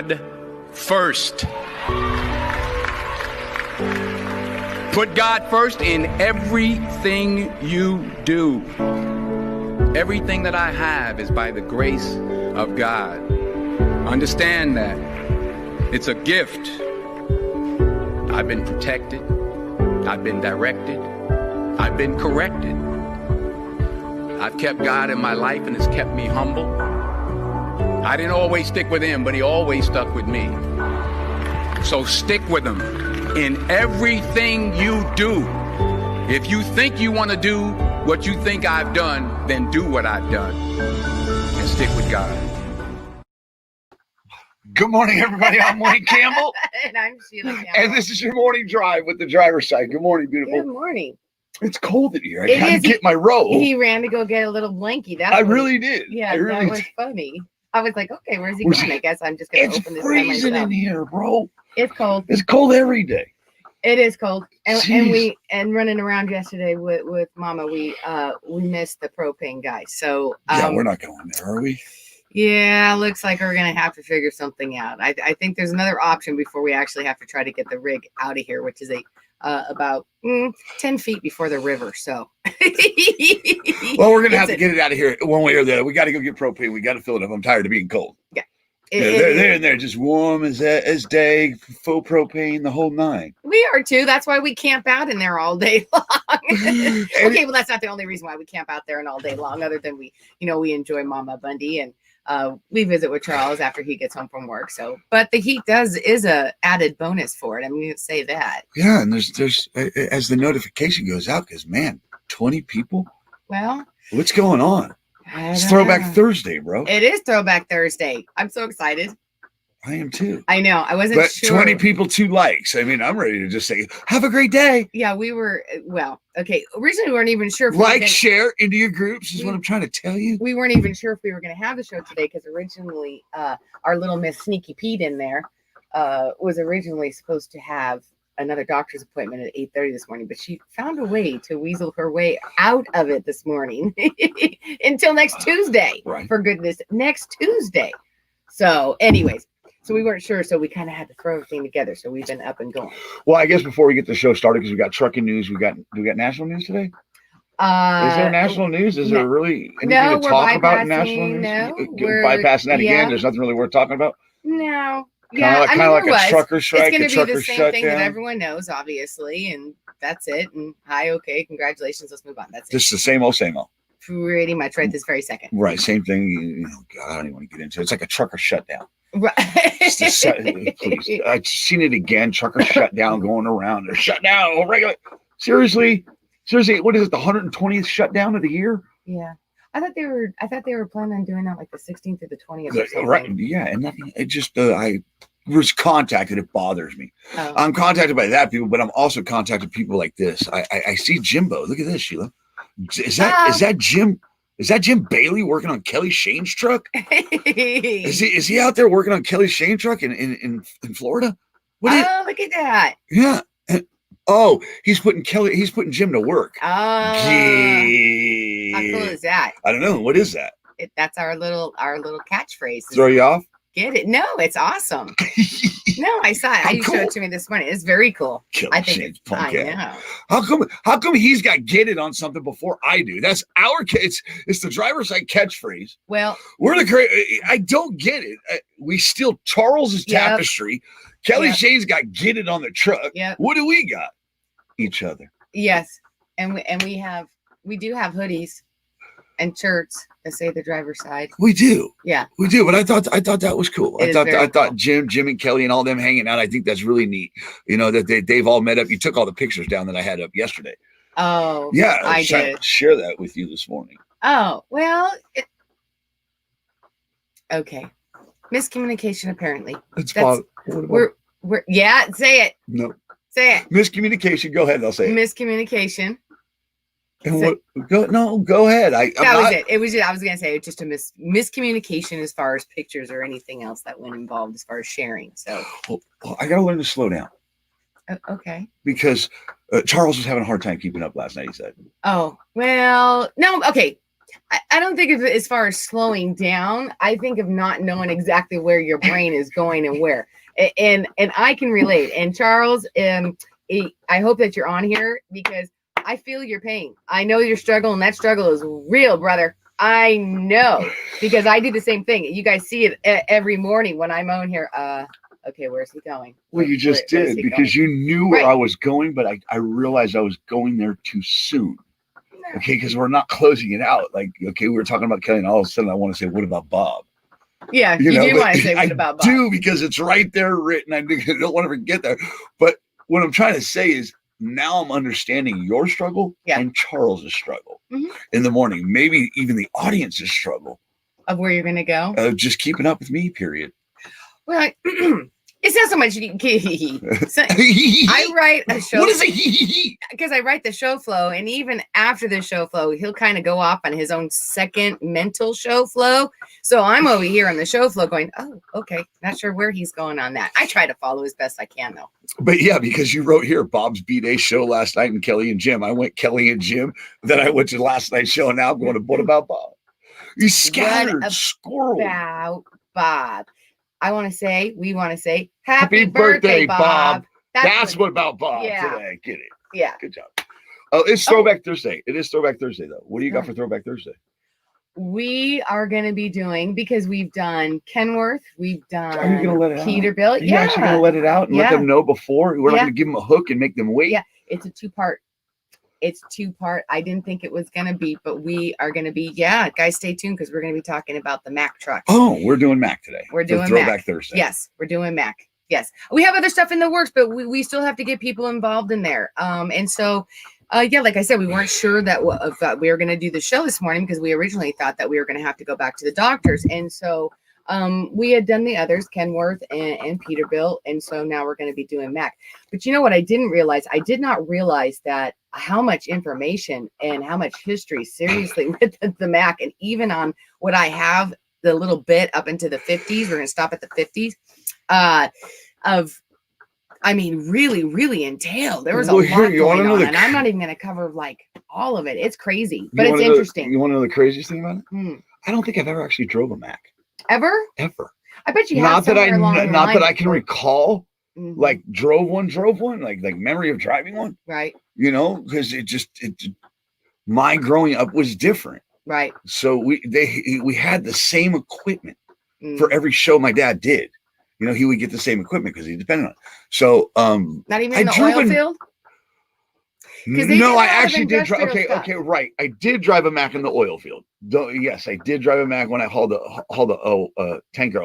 God first. Put God first in everything you do. Everything that I have is by the grace of God. Understand that. It's a gift. I've been protected. I've been directed. I've been corrected. I've kept God in my life and it's kept me humble. I didn't always stick with him, but he always stuck with me. So stick with him in everything you do. If you think you want to do what you think I've done, then do what I've done and stick with God. Good morning, everybody. I'm Wayne Campbell. And I'm Sheila Campbell. And this is your morning drive with the driver's side. Good morning, beautiful. Good morning. It's cold in here. I can't get my robe. He ran to go get a little blankie. I really did. Yeah, that was funny. I was like, okay, where's he going? I guess I'm just going to open this by myself. It's freezing in here, bro. It's cold. It's cold every day. It is cold. And running around yesterday with Mama, we missed the propane guy. So yeah, we're not going there, are we? Yeah, looks like we're gonna have to figure something out. I think there's another option before we actually have to try to get the rig out of here, which is about 10 feet before the river. So well, we're gonna have to get it out of here one way or the other. We got to go get propane. We got to fill it up. I'm tired of being cold. Yeah. They're in there just warm as day, full propane, the whole nine. We are too. That's why we camp out in there all day long. Okay, well, that's not the only reason why we camp out there and all day long, other than we enjoy Mama Bundy and we visit with Charles after he gets home from work. So, but the heat is a added bonus for it. I'm going to say that. Yeah, and there's as the notification goes out, because man, 20 people. Well, what's going on? It's Throwback Thursday, bro. It is Throwback Thursday. I'm so excited. I am too. I know. I wasn't sure. 20 people, 2 likes. I mean, I'm ready to just say, have a great day. Yeah, we were, okay. Originally, we weren't even sure. If share into your groups is what I'm trying to tell you. We weren't even sure if we were going to have the show today because originally our little Miss Sneaky Pete in there was originally supposed to have another doctor's appointment at 8:30 this morning, but she found a way to weasel her way out of it this morning until next Tuesday. Right. For goodness, next Tuesday. So anyways. So we weren't sure, so we kind of had to throw everything together. So we've been up and going. Well, I guess before we get the show started, because we got trucking news, do we got national news today? Is there national news? Is there really anything to talk about in national news? No, we're bypassing that again. There's nothing really worth talking about. No. Kind of like a trucker strike. It's going to be the same thing that everyone knows, obviously, and that's it. And okay, congratulations. Let's move on. That's it. Just the same old, same old. Pretty much right this very second. Right, same thing. God, I don't even want to get into it. It's like a trucker shutdown. Right. Please. I've seen it again. Trucker shutdown going around. They're shut down. Regular. Seriously, what is it? The 120th shutdown of the year? Yeah. I thought they were planning on doing that like the 16th through the 20th or something. Right. Yeah. And nothing. It just I was contacted. It bothers me. Oh. I'm contacted by that people, but I'm also contacted people like this. I see Jimbo. Look at this, Sheila. Is that Jim? Is that Jim Bailey working on Kelly Shane's truck? Is he out there working on Kelly Shane's truck in Florida? Look at that. Yeah. He's putting Jim to work. Oh. How cool is that? I don't know. What is that? That's our little catchphrase. Throw you off? Get it? No, it's awesome. No, I saw it. You showed it to me this morning. It's very cool. I think it's punk. I know. How come he's got get it on something before I do? That's our kids. It's the driver's side catchphrase. Well, we're the great. I don't get it. We steal Charles's tapestry. Kelly Shane's got get it on the truck. Yep. What do we got? Each other. Yes, and we do have hoodies and shirts that say the driver's side. We do. Yeah. We do. But I thought that was cool. I thought cool. Jim and Kelly and all them hanging out. I think that's really neat. That they've all met up. You took all the pictures down that I had up yesterday. Oh. Yeah. I did share that with you this morning. Oh, well. Okay. Miscommunication apparently. We're say it. No. Say it. Miscommunication. Go ahead. I'll say it. Miscommunication. And go ahead. It was just, I was going to say it's just a miscommunication as far as pictures or anything else that went involved as far as sharing. So I got to learn to slow down. Okay. Because Charles was having a hard time keeping up last night, he said. Oh, well, no. Okay. I don't think of it as far as slowing down. I think of not knowing exactly where your brain is going and where. And I can relate. And Charles, I hope that you're on here because I feel your pain. I know your struggle, and that struggle is real, brother. I know because I do the same thing. You guys see it every morning when I'm on here. Okay, where's he going? Well, you just did because you knew where I was going, but I realized I was going there too soon. Okay, because we're not closing it out. Like, okay, we were talking about Kelly, and all of a sudden I want to say, what about Bob? Yeah, you do want to say what about Bob. I do because it's right there written. I don't want to forget that. But what I'm trying to say is now I'm understanding your struggle and Charles's struggle in the morning. Maybe even the audience's struggle. Of where you're going to go? Just keeping up with me, period. Well, it's not so much. I write a show. What is it? Because I write the show flow, and even after the show flow, he'll kind of go off on his own second mental show flow. So I'm over here on the show flow going, oh, okay. Not sure where he's going on that. I try to follow as best I can, though. But yeah, because you wrote here, Bob's B-Day show last night and Kelly and Jim. I went Kelly and Jim. Then I went to last night's show, and now I'm going to What About Bob? You scattered squirrel. About Bob. We want to say, happy birthday, Bob. That's what about Bob today. Get it. Yeah. Good job. Oh, it's Throwback Thursday. It is Throwback Thursday, though. What do you got for Throwback Thursday? We are going to be doing, because we've done Kenworth, we've done Are you gonna let it Peterbilt. Are you actually going to let it out and let them know before? We're not going to give them a hook and make them wait? Yeah, it's a two-part. I didn't think it was going to be, but we are going to be, guys, stay tuned because we're going to be talking about the Mack truck. Oh, we're doing Mack today. We're doing Throwback Thursday. Yes, we're doing Mack. Yes. We have other stuff in the works, but we still have to get people involved in there. And so, like I said, we weren't sure that we were going to do the show this morning because we originally thought that we were going to have to go back to the doctors. And so we had done the others, Kenworth and Peterbilt. And so now we're going to be doing Mack. But you know what I didn't realize? I did not realize that how much information and how much history, seriously, with the Mack, and even on what I have, the little bit up into the 50s, we're going to stop at the 50s, really, really entailed. There was a lot going on, and I'm not even going to cover like all of it. It's crazy, but it's interesting. You want to know the craziest thing about it? I don't think I've ever actually drove a Mack. Ever? I bet you have. Not that I can recall. Like drove one, like memory of driving one. Right. You know, because my growing up was different. Right. So we had the same equipment for every show my dad did. You know, he would get the same equipment because he depended on it. So not even in the oil field? No, I actually did drive. Okay, right. I did drive a Mack in the oil field. Yes, I did drive a Mack when I hauled a tanker,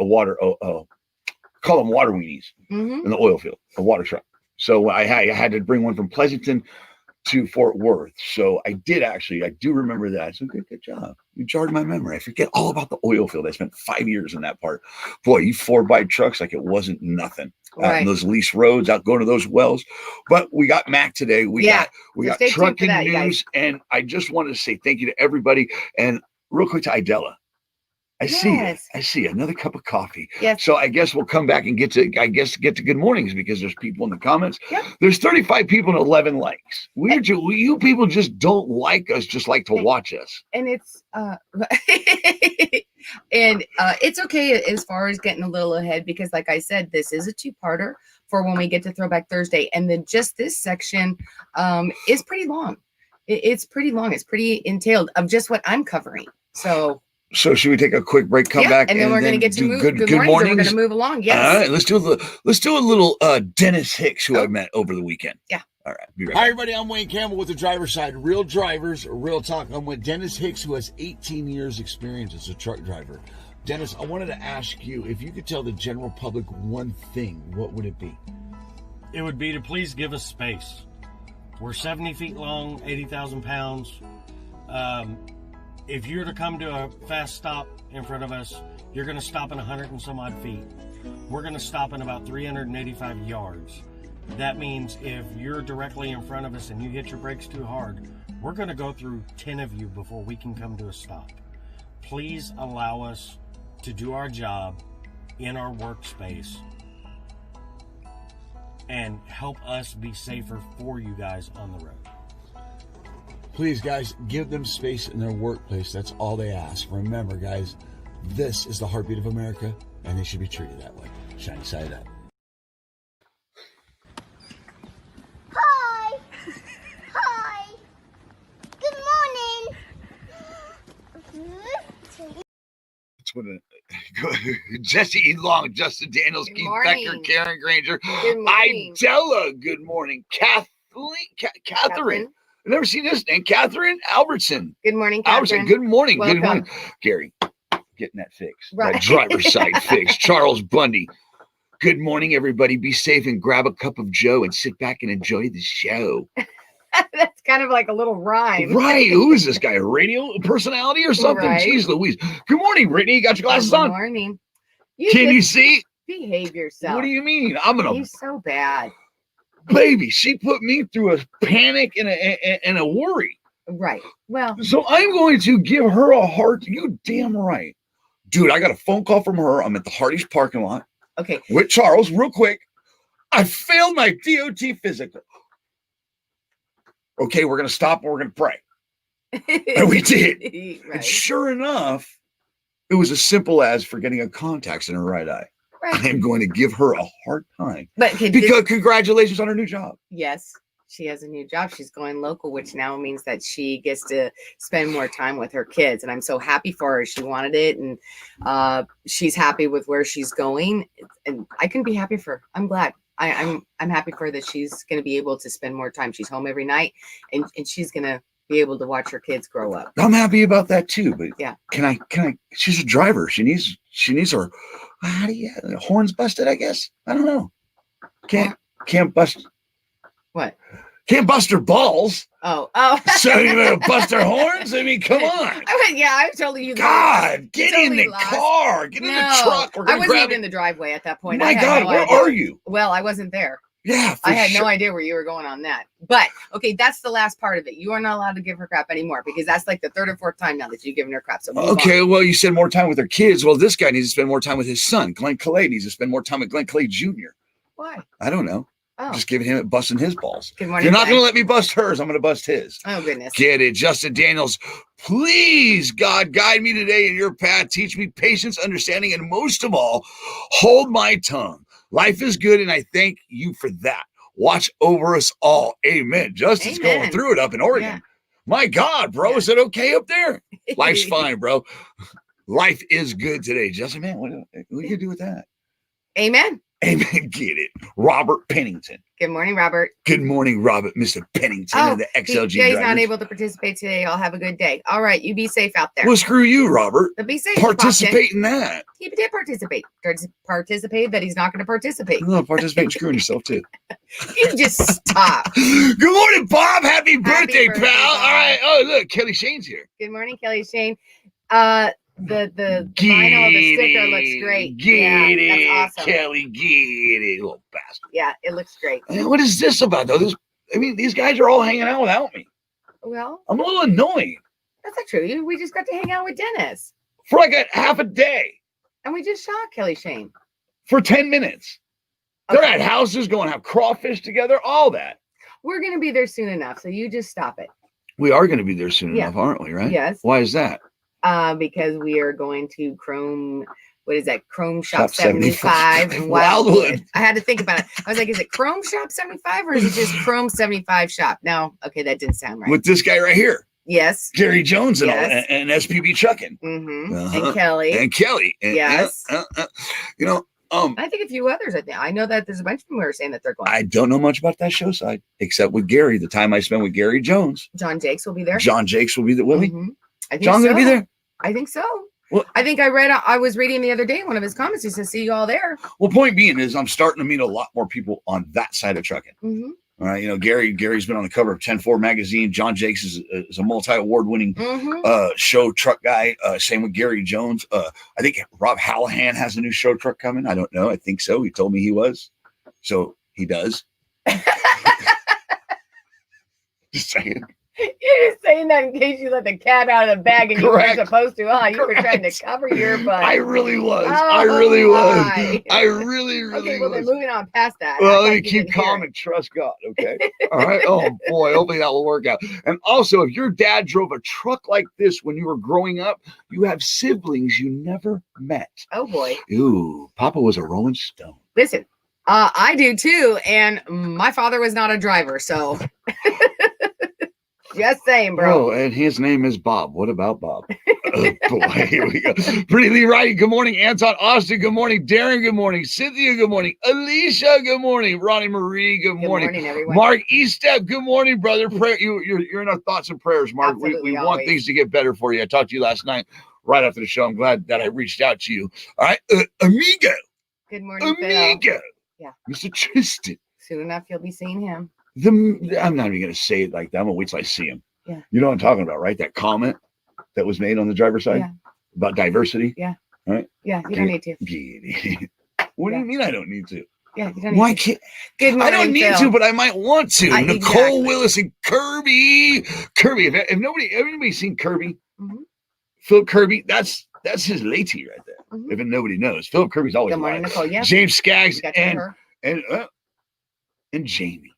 call them water weenies in the oil field, a water truck. So I had to bring one from Pleasanton to Fort Worth. So I do remember that. So good job. You jarred my memory. I forget all about the oil field. I spent 5 years in that part. Boy, you 4x trucks like it wasn't nothing. Out in those lease roads, out going to those wells. But we got Mack today. We got trucking news. And I just wanted to say thank you to everybody. And real quick to Idella. I see another cup of coffee. Yes. So I guess we'll come back and get to good mornings because there's people in the comments. Yep. There's 35 people and 11 likes. You people just don't like us, just like to watch us. And it's it's okay as far as getting a little ahead because, like I said, this is a two-parter for when we get to Throwback Thursday, and then just this section is pretty long. It's pretty long. It's pretty entailed of just what I'm covering. So should we take a quick break, come back, and then we're going to get to good mornings. We're going to move along. Yes. All right, let's do a little Dennis Hicks, who I met over the weekend. Yeah. All right. Be right Hi, back. everybody. I'm Wayne Campbell with the driver's side. Real drivers, real talk. I'm with Dennis Hicks, who has 18 years experience as a truck driver. Dennis, I wanted to ask you, if you could tell the general public one thing, what would it be? It would be to please give us space. We're 70 feet long, 80,000 pounds. If you're to come to a fast stop in front of us, you're going to stop in 100 and some odd feet. We're going to stop in about 385 yards. That means if you're directly in front of us and you hit your brakes too hard, we're going to go through 10 of you before we can come to a stop. Please allow us to do our job in our workspace and help us be safer for you guys on the road. Please, guys, give them space in their workplace. That's all they ask. Remember, guys, this is the heartbeat of America, and they should be treated that way. Shiny side up. Hi. Hi. Good morning. That's what Jesse E. Long, Justin Daniels, Good Keith morning. Becker, Karen Granger, Good morning. Idella. Good morning, Catherine. I've never seen this name. Catherine Albertson. Good morning, Albertson. Catherine. Good morning. Welcome. Good morning, Gary. Getting that fixed. Right. That driver's side fixed. Charles Bundy. Good morning, everybody. Be safe and grab a cup of Joe and sit back and enjoy the show. That's kind of like a little rhyme. Right. Who is this guy? A radio personality or something? Right. Jeez Louise. Good morning, Brittany. You got your glasses Good on? morning. Can you see? Behave yourself. What do you mean? I'm gonna, You're so bad. baby. She put me through a panic and a worry. Right. Well, So I'm going to give her a heart. You damn right, dude. I got a phone call from her. I'm at the Hardee's parking lot okay. with Charles. Real quick, I failed my DOT physical. Okay, we're gonna stop and we're gonna pray. And we did. And Right. sure enough, it was as simple as forgetting a contacts in her right eye. I Right. am going to give her a hard time But okay, because congratulations on her new job. yes, she has a new job. She's going local, which now means that she gets to spend more time with her kids. And I'm so happy for her. She wanted it, and she's happy with where she's going. And I couldn't be happy for her. I'm glad. I'm happy for her that she's going to be able to spend more time. She's home every night, and she's going to be able to watch her kids grow up. I'm happy about that too. But Yeah. can I? She's a driver. She needs her. How do you horns busted? I guess I don't know. Can't bust. What? Can't bust her balls. Oh. So you gonna bust her horns? I mean, come on. I told you. God, get in totally the lost. car. Get in the truck. We're I gonna wasn't grab even it. in the driveway at that point. My I had God, no where idea. are you? Well, I wasn't there. Yeah, for I had sure. no idea where you were going on that. But okay, that's the last part of it. You are not allowed to give her crap anymore because that's like the third or fourth time now that you've given her crap. So move Okay, on. well, you said more time with her kids. Well, this guy needs to spend more time with his son. Glenn Calais needs to spend more time with Glenn Calais Jr. Why? I don't know. Oh, Just giving him busting his balls. good If morning. you're not Glenn. going to let me bust hers, I'm going to bust his. Oh goodness. Get it. Justin Daniels, please, God, guide me today in your path. Teach me patience, understanding, and most of all, hold my tongue. Life is good, and I thank you for that. Watch over us all. Amen. Justin's Amen. going through it up in Oregon. Yeah. My God, bro, Yeah. is it okay up there? Life's fine, bro. Life is good today. Justin, man, what do you do with that? Amen. Amen. Get it. Robert Pennington. Good morning, Robert. Good morning, Robert, Mr. Pennington Oh, of the XLG Jay's not drivers. able to participate today. I'll have a good day. All right, you be safe out there. Well, screw you, Robert. But be safe. he popped in. Participate in that. He did participate. Participate that he's not going to participate. No, participate in screwing yourself too. You just stop. Good morning, Bob. Happy birthday, birthday, pal. Bob. All right. Oh, look, Kelly Shane's here. Good morning, Kelly Shane. The vinyl of the sticker looks great. Get Yeah, it, that's awesome. Kelly. Get it, little bastard. Yeah, it looks great. And what is this about, though? These guys are all hanging out without me. Well, I'm a little annoyed that's not true. We just got to hang out with Dennis, for like a half a day, and we just shot Kelly Shane. for 10 minutes. They're Okay. at houses, going to have crawfish together, all that. We're gonna be there soon enough, so you just stop it. We are going to be there soon Yeah. enough, aren't we? Right? Yes. Why is that? Because we are going to Chrome. What is that? Chrome Shop Shop 75 in Wildwood. Wildwood. I had to think about it. I was like, is it Chrome Shop 75 or is it just Chrome 75 Shop? No, okay, that didn't sound right. With this guy right here, Yes. Gary Jones and all, Yes. and SPB Trucking, Mm-hmm. Uh-huh. And Kelly. and Kelly. And, Yes. you know, I think a few others. I know that there's a bunch of them who are saying that they're going. I don't know much about that show side except with Gary. The time I spent with Gary Jones, John Jakes will be there. John Jakes will be there. Will he? Mhm. I think John's so. gonna be there. I think so. Well- I think I was reading the other day one of his comments. He says, "See you all there." Well, point being is I'm starting to meet a lot more people on that side of trucking. Mm-hmm. All right, you know, Gary's been on the cover of 10-4 magazine. John Jakes is a multi-award-winning Mm-hmm. show truck guy. Same with Gary Jones. I think Rob Hallahan has a new show truck coming. I don't know. I think so. He told me he was. So he does. Just saying. You're just saying that in case you let the cat out of the bag and Correct. you weren't supposed to, huh? You were trying to Correct. cover your butt. I really was. Oh, I really was. my. I really Okay, well, then was. moving on past that. Well, Act let me like you keep didn't hear calm it. and trust God. Okay. All right. Oh boy, hopefully that will work out. And also, if your dad drove a truck like this when you were growing up, you have siblings you never met. Oh, boy. Ooh, Papa was a Rolling Stone. Listen, I do too, and my father was not a driver, so just saying, bro. Oh, and his name is Bob. What about Bob? Oh boy, here we go. Pretty Lee Wright, good morning. Anton Austin, good morning. Darren, good morning. Cynthia, good morning. Alicia, good morning. Ronnie Marie, good morning. Good morning, everyone. Mark Estep, good morning, brother. Prayer, you're in our thoughts and prayers, Mark. We Absolutely, want always. things to get better for you. I talked to you last night, right after the show. I'm glad that I reached out to you. All right, amigo, Good morning, Phil. amigo. Yeah. Mr. Tristan. Soon enough, you'll be seeing him. I'm not even going to say it like that. I'm going to wait till I see him. Yeah. You know what I'm talking about, right? That comment that was made on the driver's side Yeah. about diversity. Yeah. Right? Yeah, you don't need to. What do Yeah. you mean I don't need to? Yeah, you don't need Why to. can't Good morning, I don't need Phil. to, but I might want to. Nicole Exactly. Willis and Kirby. Kirby, if everybody's seen Kirby, Mhm. Philip Kirby, that's his lady right there. Mhm. If nobody knows, Philip Kirby's always Good morning, right. Nicole. Yeah, James Skaggs you got to and her. and Jamie.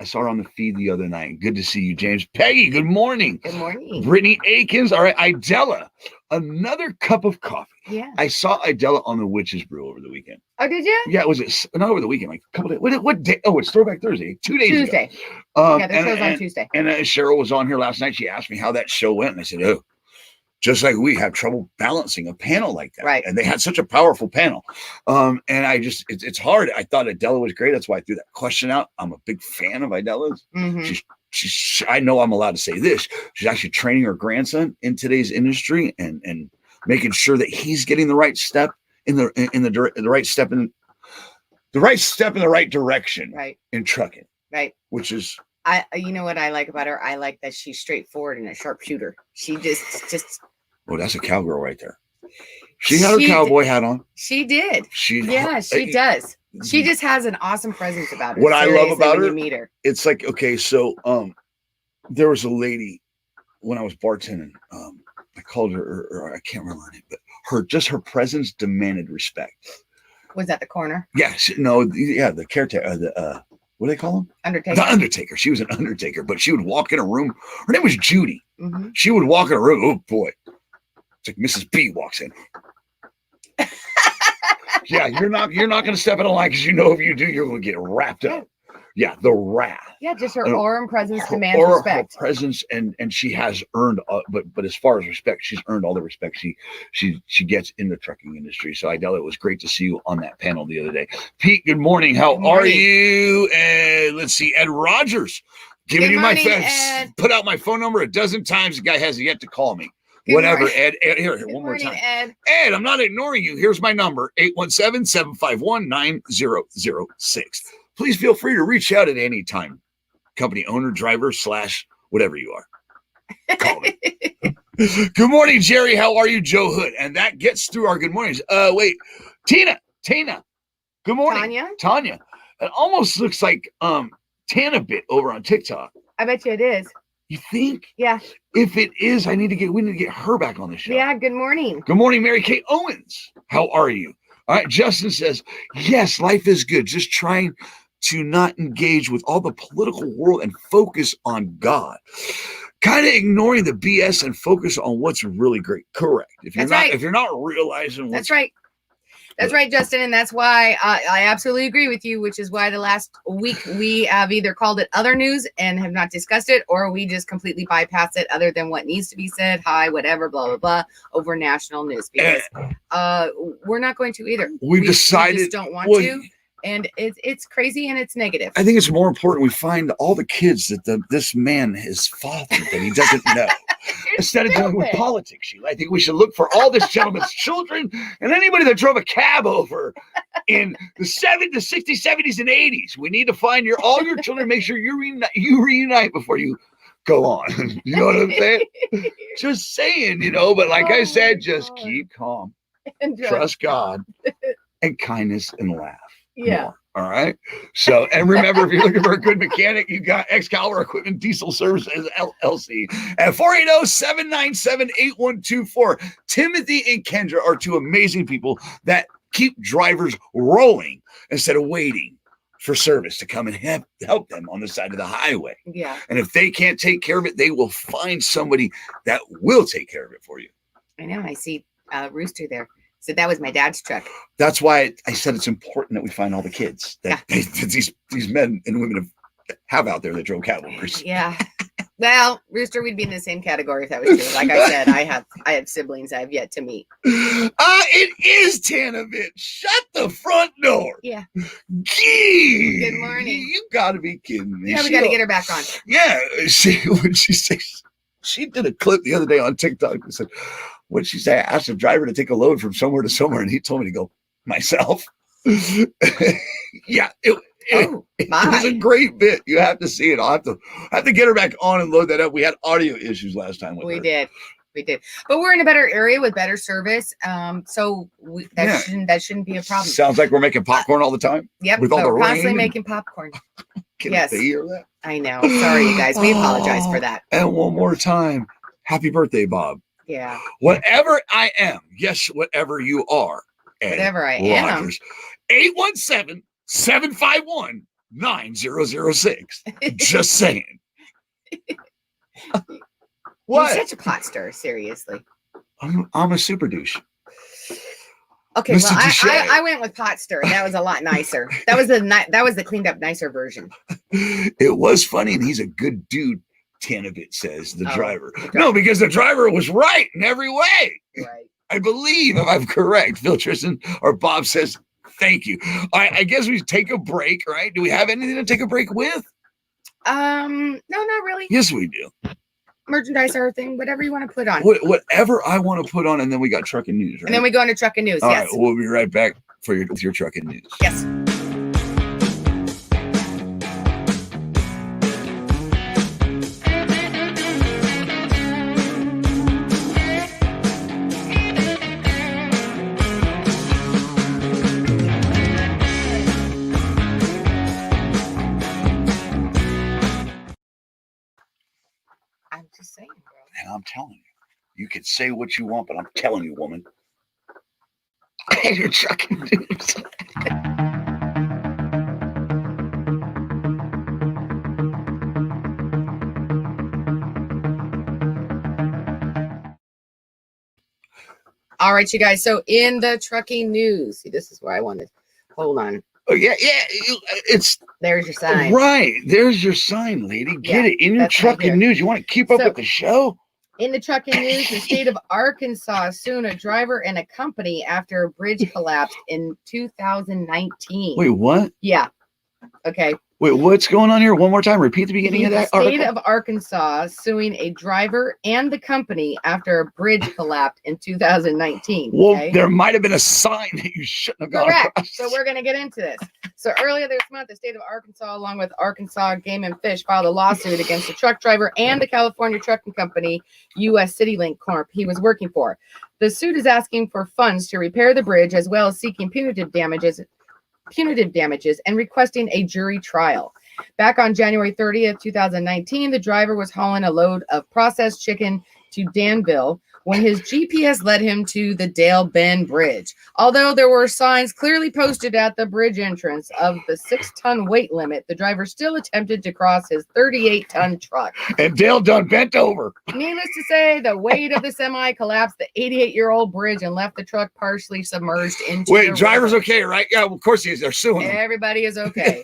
I saw her on the feed the other night. Good to see you, James. Peggy, good morning. Good morning. Brittany Akins. All right, Idella. Another cup of coffee. Yeah. I saw Idella on the Witch's Brew over the weekend. Oh, did you? Yeah, was it not over the weekend? Like a couple days. What day? Oh, it's Throwback Thursday. 2 days Tuesday. ago. Yeah, the show's on Tuesday. And Cheryl was on here last night. She asked me how that show went, and I said, "Oh, just like we have trouble balancing a panel like that." Right. And they had such a powerful panel. And I just, it's hard. I thought Idella was great. That's why I threw that question out. I'm a big fan of Idella's. Mhm. I know I'm allowed to say this. She's actually training her grandson in today's industry and making sure that he's getting the right step in the right step in the right direction. Right. In trucking. Right. Which is, you know what I like about her? I like that she's straightforward and a sharpshooter. She just. oh, that's a cowgirl right there. She had her cowboy hat on. She did. She does. She just has an awesome presence about her. What I love seriously, about when her, you meet her. it's like, okay, so there was a lady when I was bartending. I called her, or I can't remember her name, but her presence demanded respect. Was that the corner? Yes, no, the caretaker, what do they call him? Undertaker. The Undertaker. She was an Undertaker, but she would walk in a room. Her name was Judy. Mhm. She would walk in a room. Oh boy, it's like Mrs. B walks in. Yeah, you're not going to step in a line because you know if you do, you're going to get wrapped up. Yeah, the wrath. Yeah, just her aura and presence Her demands aura, respect. her presence, and she has earned. But as far as respect, she's earned all the respect she gets in the trucking industry. So Idella, it was great to see you on that panel the other day. Pete, good morning. How Good morning. are you? And let's see, Ed Rogers, giving Good you morning, my Ed. put out my phone number a dozen times. The guy has yet to call me. Good Whatever, morning. Ed. Here, Good one more morning, time. Ed. Ed, I'm not ignoring you. Here's my number, 817-751-9006. Please feel free to reach out at any time. Company owner, driver, / whatever you are. Call me. Good morning, Jerry. How are you, Joe Hood? And that gets through our good mornings. Wait, Tina. Good morning. Tanya. It almost looks like Tana Bit over on TikTok. I bet you it is. You think? Yeah. If it is, we need to get her back on the show. Yeah. Good morning. Good morning, Mary Kate Owens. How are you? All right. Justin says, yes, life is good. Just trying to not engage with all the political world and focus on God. Kind of ignoring the BS and focus on what's really great. Correct. If you're not realizing what's That's right. That's right, Justin. And that's why I absolutely agree with you, which is why the last week we have either called it other news and have not discussed it, or we just completely bypass it other than what needs to be said. Hi, whatever, blah, blah, blah, over national news. Because we're not going to either. We decided we just don't want to. And it's crazy and it's negative. I think it's more important we find all the kids that this man has fathered that he doesn't know. Instead of dealing with politics, Sheila, I think we should look for all this gentleman's children and anybody that drove a cab over in the 60s, 70s, and 80s. We need to find all your children, make sure you reunite before you go on. You know what I'm saying? Just saying, but like I said, just keep calm, trust God, and kindness and laugh. Yeah. All right. So, and remember, if you're looking for a good mechanic, you got Excalibur Equipment Diesel Services LLC at 480-797-8124. Timothy and Kendra are two amazing people that keep drivers rolling instead of waiting for service to come and help them on the side of the highway. Yeah. And if they can't take care of it, they will find somebody that will take care of it for you. I know. I see Rooster there. So that was my dad's truck. That's why I said it's important that we find all the kids that these men and women have out there that drove cavalries. Yeah. Well, Rooster, we'd be in the same category if that was true. Like I said, I have siblings I have yet to meet. It is Tanavit. Shut the front door. Yeah. Gee, Good morning. You got to be kidding me. Yeah, we got to get her back on. Yeah. When she says, she did a clip the other day on TikTok that said, what she say? I asked the driver to take a load from somewhere to somewhere, and he told me to go myself. Yeah, it was a great bit. You have to see it. I'll have to get her back on and load that up. We had audio issues last time with her. We did, but we're in a better area with better service. So that shouldn't be a problem. Sounds like we're making popcorn all the time. Yep, with all the we're constantly rain. making popcorn. Can Yes, they hear that? I know. Sorry, you guys. We apologize for that. And one more time, happy birthday, Bob. Yeah. Whatever I am, yes, whatever you are. Whatever I am. 817-751-9006. Just saying. What? You're such a pot stirrer, seriously. I'm a super douche. Okay, Mr. well, I went with pot stirrer. That was a lot nicer. That was the cleaned up, nicer version. It was funny, and he's a good dude. Tanavit says the driver. No, because the driver was right in every way. Right. I believe, if I'm correct, Phil Tristan or Bob says thank you. I guess we take a break, right? Do we have anything to take a break with? No, not really. Yes, we do. Merchandise or thing, whatever you want to put on. Whatever I want to put on, and then we got trucking news, right? And then we go into trucking news. All yes. right, we'll be right back with your trucking news. Yes. I'm just saying, bro. And I'm telling you, you can say what you want, but I'm telling you, woman, your trucking news. All right, you guys. So in the trucking news, see, this is where I wanted. Hold on. Oh yeah, it's There's your sign. right. There's your sign, lady. Get it in your trucking news. You want to keep up with the show? In the trucking news, the state of Arkansas sued a driver and a company after a bridge collapsed in 2019. Wait, what? Yeah. Okay. Wait, what's going on here? One more time. Repeat the beginning of that The state article. of Arkansas suing a driver and the company after a bridge collapsed in 2019. Well, okay? there might have been a sign that you shouldn't have gone Correct. across. So we're going to get into this. So earlier this month, the state of Arkansas, along with Arkansas Game and Fish, filed a lawsuit against the truck driver and the California trucking company, U.S. CityLink Corp. he was working for. The suit is asking for funds to repair the bridge, as well as seeking punitive damages and requesting a jury trial. Back on January 30th, 2019, the driver was hauling a load of processed chicken to Danville when his GPS led him to the Dale Bend Bridge. Although there were signs clearly posted at the bridge entrance of the 6-ton weight limit, the driver still attempted to cross his 38-ton truck. And Dale done bent over. Needless to say, the weight of the semi collapsed the 88-year-old bridge and left the truck partially submerged into Wait, the driver's river. Okay, right? Yeah, of course he is. They're suing him. Everybody is okay.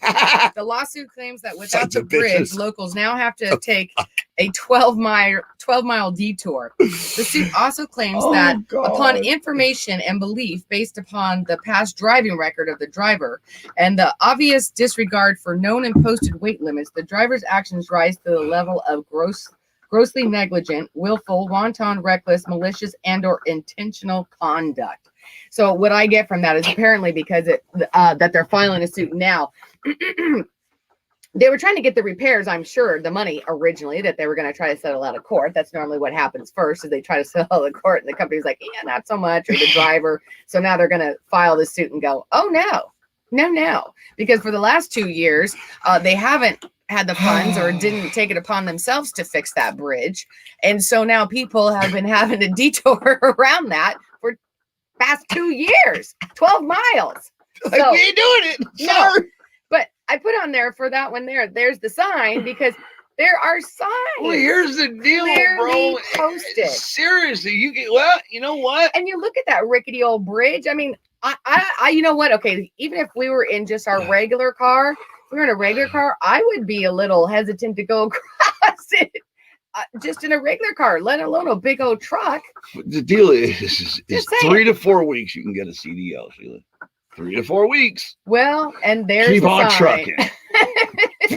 The lawsuit claims that without Sons the of bridge, bitches. locals now have to take a 12-mile detour. The suit also claims that upon information and belief based upon the past driving record of the driver and the obvious disregard for known and posted weight limits, the driver's actions rise to the level of grossly negligent, willful, wanton, reckless, malicious, and or intentional conduct. So what I get from that is apparently because that they're filing a suit now, they were trying to get the repairs, I'm sure, the money originally that they were going to try to settle out of court. That's normally what happens first is they try to settle out of court and the company's like, yeah, not so much, or the driver. So now they're going to file this suit and go, oh, no, No, because for the last 2 years, they haven't had the funds or didn't take it upon themselves to fix that bridge. And so now people have been having to detour around that for past 2 years, 12 miles. Like, So, we ain't doing it. no. Sorry. But I put on there for that one there's the sign, because there are signs. Well, here's the deal, Clearly bro. posted. Seriously, you know what? And you look at that rickety old bridge. I mean, I you know what? Okay, even if we were in just our regular car, if we were in a regular car, I would be a little hesitant to go across it. Just in a regular car, let alone a big old truck. The deal is Just saying. 3 to 4 weeks you can get a CDL, Sheila. 3 to 4 weeks. Well, and there's Keep the on sign. trucking.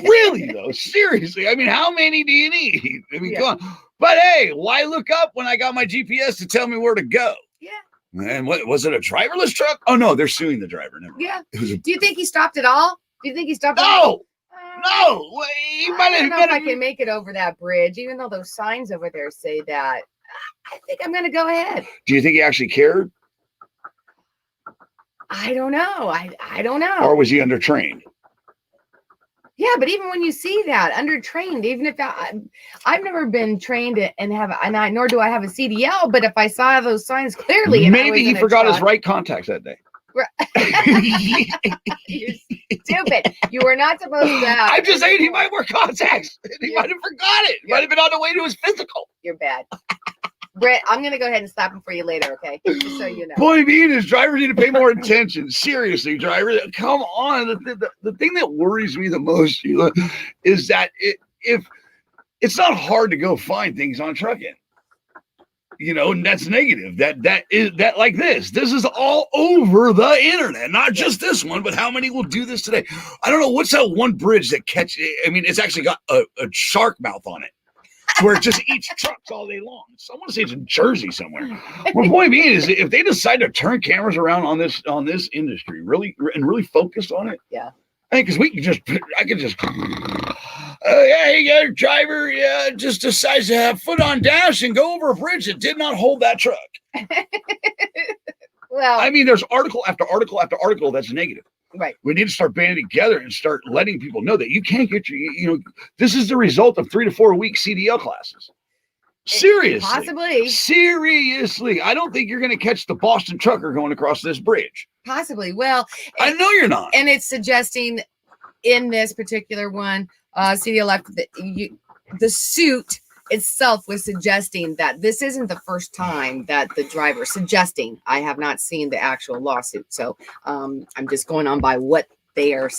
Really, though, seriously. I mean, how many do you need? I mean, come on. But hey, why look up when I got my GPS to tell me where to go? Yeah. And what was it, a driverless truck? Oh no, they're suing the driver. Never mind. Yeah. It was Do you think he stopped at all? Do you think he stopped? At all? No, he might I have don't know if I can make it over that bridge, even though those signs over there say that. I think I'm going to go ahead. Do you think he actually cared? I don't know. I don't know. Or was he undertrained? Yeah, but even when you see that undertrained, even if I've never been trained nor do I have a CDL, but if I saw those signs clearly, and Maybe he forgot his right contacts that day. You're stupid. You were not supposed to have. I'm just saying he might wear contacts. He might have forgot it. He might have been on the way to his physical. You're bad. Brett, I'm going to go ahead and slap him for you later, okay? Just so you know. Point being is drivers need to pay more attention. Seriously, drivers, come on. The thing that worries me the most, Sheila, is that if it's not hard to go find things on trucking. You know, and that's negative. That is like this. This is all over the internet. Not just this one, but how many will do this today? I don't know. What's that one bridge that I mean, it's actually got a shark mouth on it, where it just eats trucks all day long. So I want to say it's in Jersey somewhere. My point being is, if they decide to turn cameras around on this industry, really focus on it. Yeah. I think because I could just. Yeah, you got a driver just decides to have foot on dash and go over a bridge that did not hold that truck. Well, I mean, there's article after article after article that's negative. Right. We need to start banding together and start letting people know that you can't get this is the result of 3 to 4 week CDL classes. Seriously. Possibly. Seriously. I don't think you're going to catch the Boston trucker going across this bridge. Possibly. Well, I know you're not. And it's suggesting in this particular one, CDL, the suit itself was suggesting that this isn't the first time that the driver suggesting. I have not seen the actual lawsuit, so I'm just going on by what they are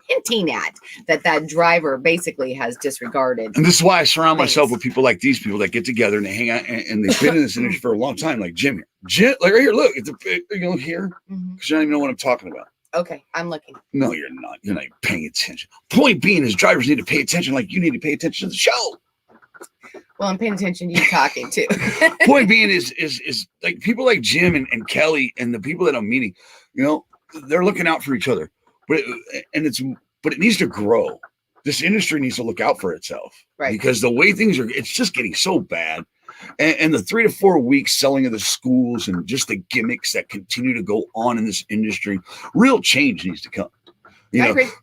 hinting at, that driver basically has disregarded. And this is why I surround myself with people like these people that get together and they hang out and they've been in this industry for a long time, like Jim here. Like right here, look, look here, because you don't even know what I'm talking about. Okay, I'm looking. No, you're not. You're not paying attention. Point being is drivers need to pay attention like you need to pay attention to the show. Well, I'm paying attention to you talking too. Point being is like people like Jim and Kelly and the people that I'm meeting, they're looking out for each other. But it needs to grow. This industry needs to look out for itself. Right. Because the way things are, it's just getting so bad. And the 3 to 4 weeks selling of the schools and just the gimmicks that continue to go on in this industry, real change needs to come.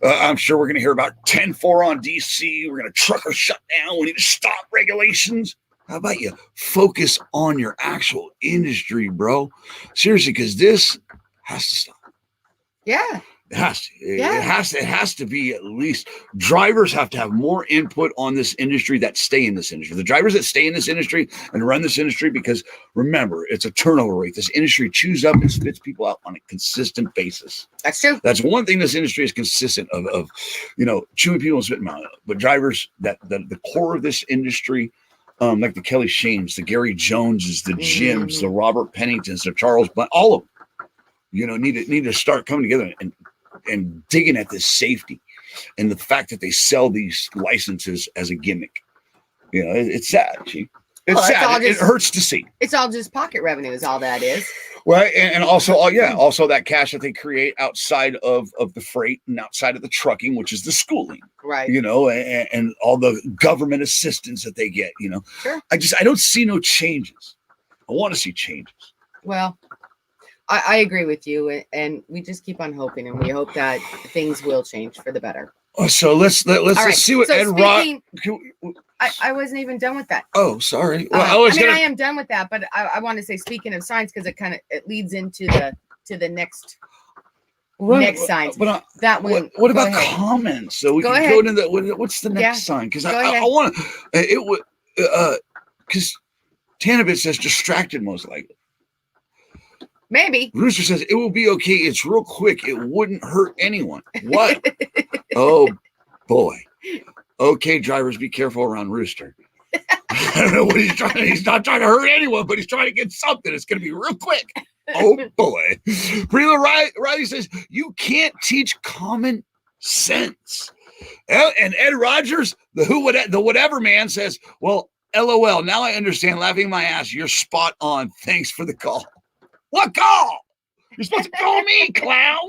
I'm sure we're going to hear about 10-4 on DC. We're going to trucker shut down. We need to stop regulations. How about you focus on your actual industry, bro? Seriously, because this has to stop. Yeah. It has to. It has to be at least. Drivers have to have more input on this industry that stay in this industry. The drivers that stay in this industry and run this industry, because remember, it's a turnover rate. This industry chews up and spits people out on a consistent basis. That's true. That's one thing this industry is consistent of chewing people and spitting them out. But drivers, that the core of this industry, like the Kelly Shanes, the Gary Joneses, the Jims, the Robert Penningtons, the Charles Blunt, all of them, need to start coming together and digging at this safety and the fact that they sell these licenses as a gimmick. It's sad. It's sad. It hurts to see. It's all just pocket revenue is all that is. Right. And also, also that cash that they create outside of the freight and outside of the trucking, which is the schooling. Right. And all the government assistance that they get, Sure. I don't see no changes. I want to see changes. Well, I agree with you, and we just keep on hoping, and we hope that things will change for the better. So let's right. see what So Ed speaking- Rock. I wasn't even done with that. Oh, sorry. Well, I am done with that, but I want to say, speaking of signs, because it leads into the next signs. But that one. What about ahead. comments? So we Go can ahead. go into the what's the next Yeah. sign? Because Go I ahead. want to. It would because Tanabit says distracted most likely. Maybe. Rooster says it will be okay. It's real quick. It wouldn't hurt anyone. What? Oh boy. Okay, drivers, be careful around Rooster. I don't know what he's trying to. He's not trying to hurt anyone, but he's trying to get something. It's going to be real quick. Oh boy. Prila Riley says you can't teach common sense. And Ed Rogers, the whatever man, says, well, LOL. Now I understand. Laughing my ass. You're spot on. Thanks for the call. What call? You're supposed to call me, clown.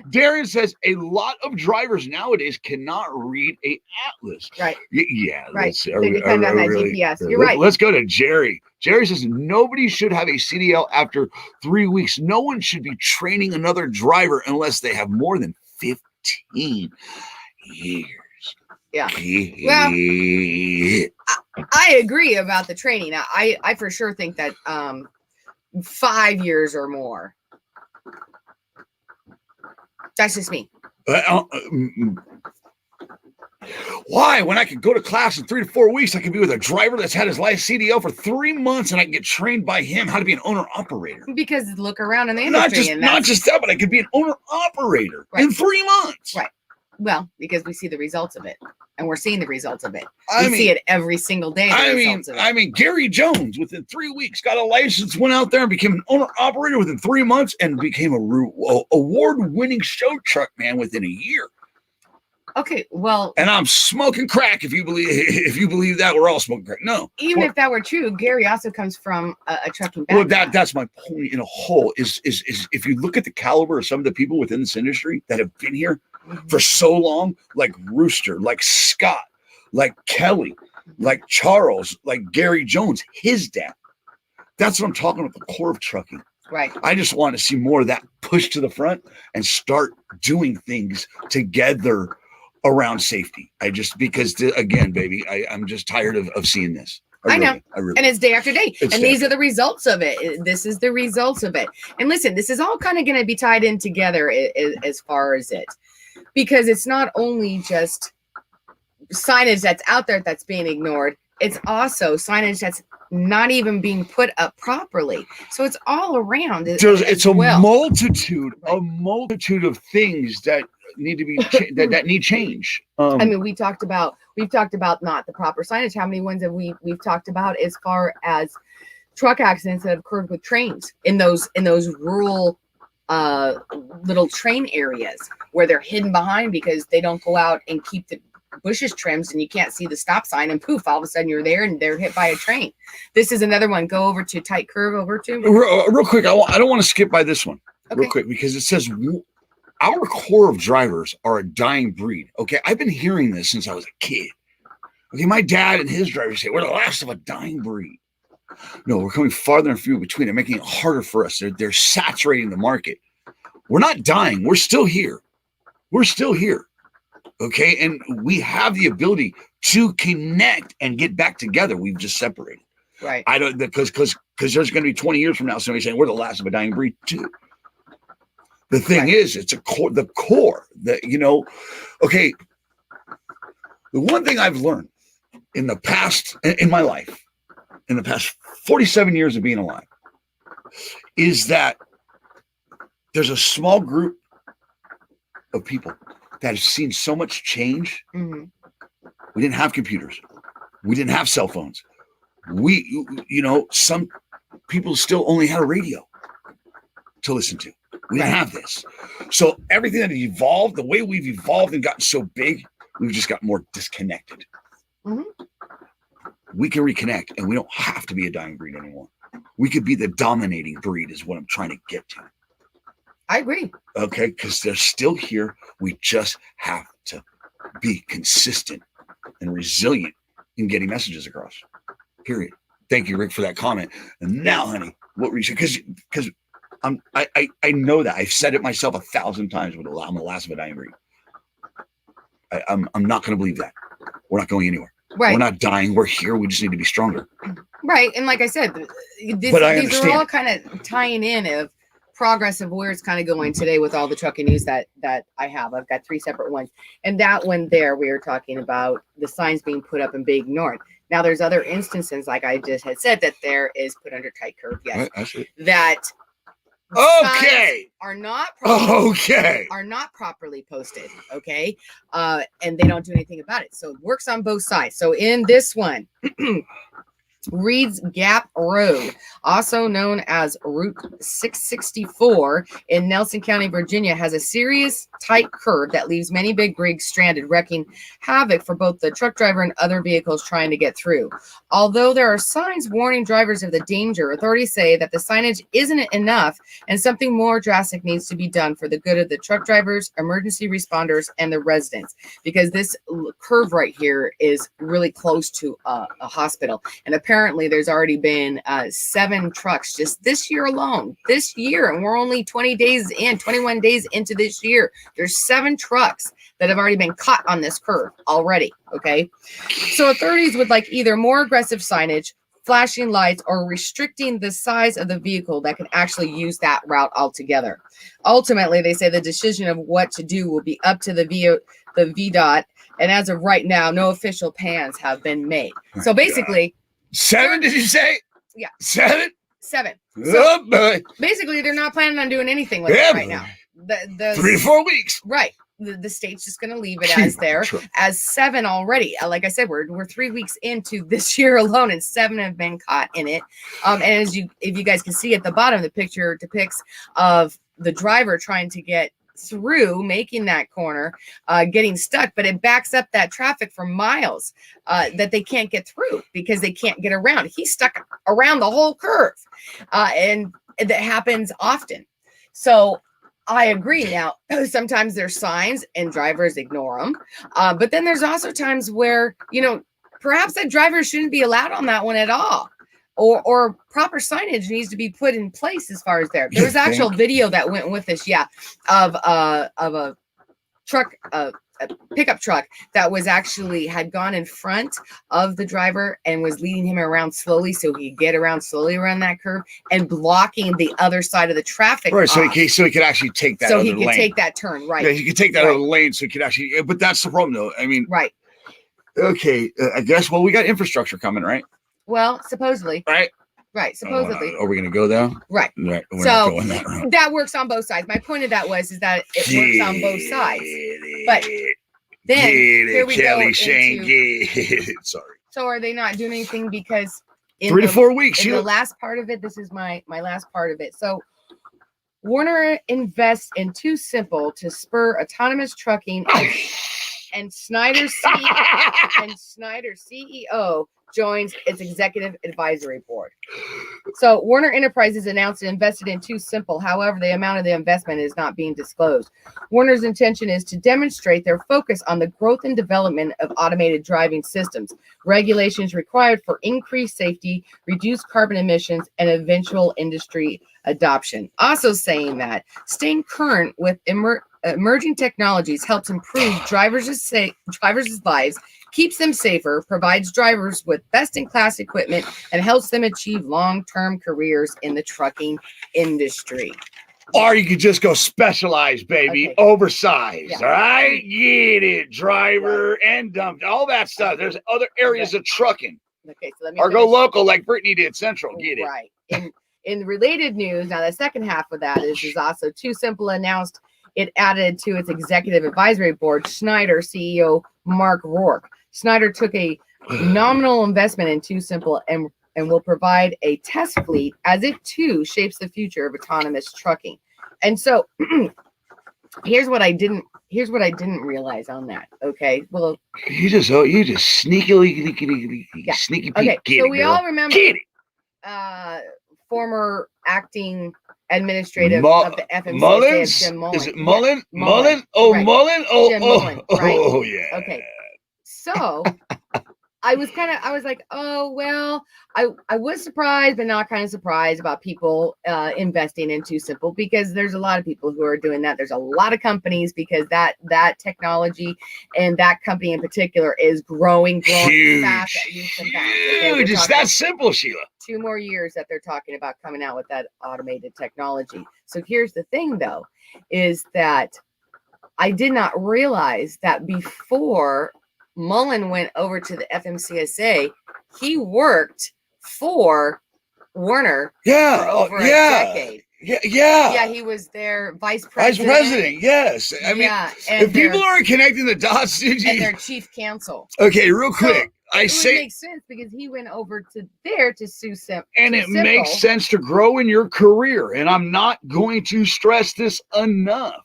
Darian says a lot of drivers nowadays cannot read a atlas. Right. Yeah. Right. They depend on that GPS. You're right. Let's go to Jerry. Jerry says nobody should have a CDL after 3 weeks. No one should be training another driver unless they have more than 15 years. Yeah. Well, I agree about the training. I for sure think that 5 years or more. That's just me. Why? When I can go to class in 3 to 4 weeks, I can be with a driver that's had his life CDL for 3 months, and I can get trained by him how to be an owner operator. Because look around in the industry, not just that, but I could be an owner operator in 3 months. Right. Well, because we see the results of it, and we're seeing the results of it. We see it every single day. I mean, Gary Jones within 3 weeks got a license, went out there and became an owner operator within 3 months, and became a award-winning show truck man within a year. Okay, well, and I'm smoking crack. If you believe that, we're all smoking crack. No, even if that were true, Gary also comes from a trucking background. Well, that's my point in a whole. Is if you look at the caliber of some of the people within this industry that have been here for so long, like Rooster, like Scott, like Kelly, like Charles, like Gary Jones, his dad. That's what I'm talking about. The core of trucking. Right. I just want to see more of that push to the front and start doing things together around safety. Because again, baby, I'm just tired of seeing this. I know. And it's day after day. And these are the results of it. This is the results of it. And listen, this is all kind of going to be tied in together as far as it, because it's not only just signage that's out there that's being ignored. It's also signage that's not even being put up properly. So it's all around. It's a multitude of things that need to be that need change. I mean, we've talked about not the proper signage. How many ones have we've talked about as far as truck accidents that have occurred with trains in those rural little train areas where they're hidden behind because they don't go out and keep the bushes trimmed and you can't see the stop sign, and poof, all of a sudden you're there and they're hit by a train. This is another one. Go over to tight curve over to real quick. I don't want to skip by this one real quick because it says our core of drivers are a dying breed. Okay, I've been hearing this since I was a kid. Okay, my dad and his drivers say we're the last of a dying breed. No, we're coming farther and fewer between and making it harder for us. They're saturating the market. We're not dying. We're still here. We're still here. Okay, and we have the ability to connect and get back together. We've just separated. Right. I don't because there's going to be 20 years from now somebody saying we're the last of a dying breed too. The thing is, it's the core that okay. The one thing I've learned in the past in my life, in the past 47 years of being alive, is that there's a small group of people that have seen so much change. Mm-hmm. We didn't have computers. We didn't have cell phones. Some people still only had a radio to listen to. We didn't have this. So everything that evolved, the way we've evolved and gotten so big, we've just got more disconnected. Mm-hmm. We can reconnect and we don't have to be a dying breed anymore. We could be the dominating breed is what I'm trying to get to. I agree. Okay, because they're still here. We just have to be consistent and resilient in getting messages across. Period. Thank you, Rick, for that comment. And now, honey, what were you saying? Because I know that. I've said it myself 1,000 times with I'm the last of a dying breed. I'm not going to believe that. We're not going anywhere. Right. We're not dying. We're here. We just need to be stronger. Right. And like I said, these are all kind of tying in of progress of where it's kind of going today with all the trucking news that I have. I've got 3 separate ones. And that one there, we were talking about the signs being put up and being ignored. Now, there's other instances, like I just had said, that there is put under tight curve. Yes. That are not properly posted. Okay. And they don't do anything about it. So it works on both sides. So in this one, Reed's Gap Road, also known as Route 664 in Nelson County, Virginia, has a serious tight curve that leaves many big rigs stranded, wreaking havoc for both the truck driver and other vehicles trying to get through. Although there are signs warning drivers of the danger, authorities say that the signage isn't enough and something more drastic needs to be done for the good of the truck drivers, emergency responders, and the residents, because this curve right here is really close to a hospital. And apparently there's already been 7 trucks just this year alone, and we're only 21 days into this year. There's 7 trucks that have already been caught on this curve already. Okay. So authorities would like either more aggressive signage, flashing lights, or restricting the size of the vehicle that can actually use that route altogether. Ultimately, they say the decision of what to do will be up to the VDOT. And as of right now, no official plans have been made. So basically, 7, did you say? Yeah. 7? 7. Oh, boy. Basically, they're not planning on doing anything with it right now. The 3 to 4 weeks. Right. The state's just going to leave it as there, as 7 already. Like I said, we're 3 weeks into this year alone, and 7 have been caught in it. And if you guys can see at the bottom, the picture depicts of the driver trying to get through, making that corner, getting stuck, but it backs up that traffic for miles that they can't get through because they can't get around. He's stuck around the whole curve, and that happens often. So I agree. Now, sometimes there's signs and drivers ignore them, but then there's also times where, perhaps that driver shouldn't be allowed on that one at all. Or proper signage needs to be put in place as far as there. There was actual video that went with this, of a truck, a pickup truck that was actually had gone in front of the driver and was leading him around slowly so he could get around slowly around that curve and blocking the other side of the traffic. Right, so he could actually take that. So he could take that turn, right? Yeah, he could take that other lane, so he could actually. But that's the problem, though. I mean, right? Okay, I guess. Well, we got infrastructure coming, right? Well, supposedly. Right, supposedly. Are we going to go there? Right. We're so not going that route. That works on both sides. My point of that is that it works on both sides. But then here we go into, sorry. So are they not doing anything because 3 to 4 weeks? In the last part of it, this is my last part of it. So Warner invests in Too Simple to spur autonomous trucking, and Snyder CEO joins its executive advisory board. So Warner Enterprises announced it invested in Too Simple. However, the amount of the investment is not being disclosed. Warner's intention is to demonstrate their focus on the growth and development of automated driving systems, regulations required for increased safety, reduced carbon emissions, and eventual industry adoption. Also saying that staying current with emerging technologies helps improve drivers' lives, keeps them safer, provides drivers with best-in-class equipment, and helps them achieve long-term careers in the trucking industry. Or you could just go specialized, baby, oversized. All right, get it, driver and dump, all that stuff. There's other areas of trucking. Okay, so let me go local like Brittany did Central. Get it right. In related news, now the second half of that is also Too Simple announced it added to its executive advisory board Schneider CEO Mark Rourke. Schneider took a nominal investment in Too Simple and will provide a test fleet as it too shapes the future of autonomous trucking. And so here's what I didn't realize on that. Okay. Well, you just sneaky sneaky. Okay. So we all remember get it. Former acting administrative of the FMCSA, Mullins? Jim Mullen. Is it Mullen? Yeah. Mullen? Oh, right. Mullen? Jim Mullen, right? Oh, yeah. Okay. So I was like, oh, well, I was surprised, but not kind of surprised about people investing in Too Simple, because there's a lot of people who are doing that. There's a lot of companies, because that technology and that company in particular is growing fast. Huge. It's that simple, Sheila. 2 more years that they're talking about coming out with that automated technology. So here's the thing, though, is that I did not realize that before Mullen went over to the FMCSA, he worked for Warner for over a decade. Yeah, he was their vice vice president. president. Yes, I mean, if people aren't connecting the dots, and their chief counsel. Okay, real quick, so it makes sense, because he went over to there to sue Simple, and it makes sense to grow in your career. And I'm not going to stress this enough.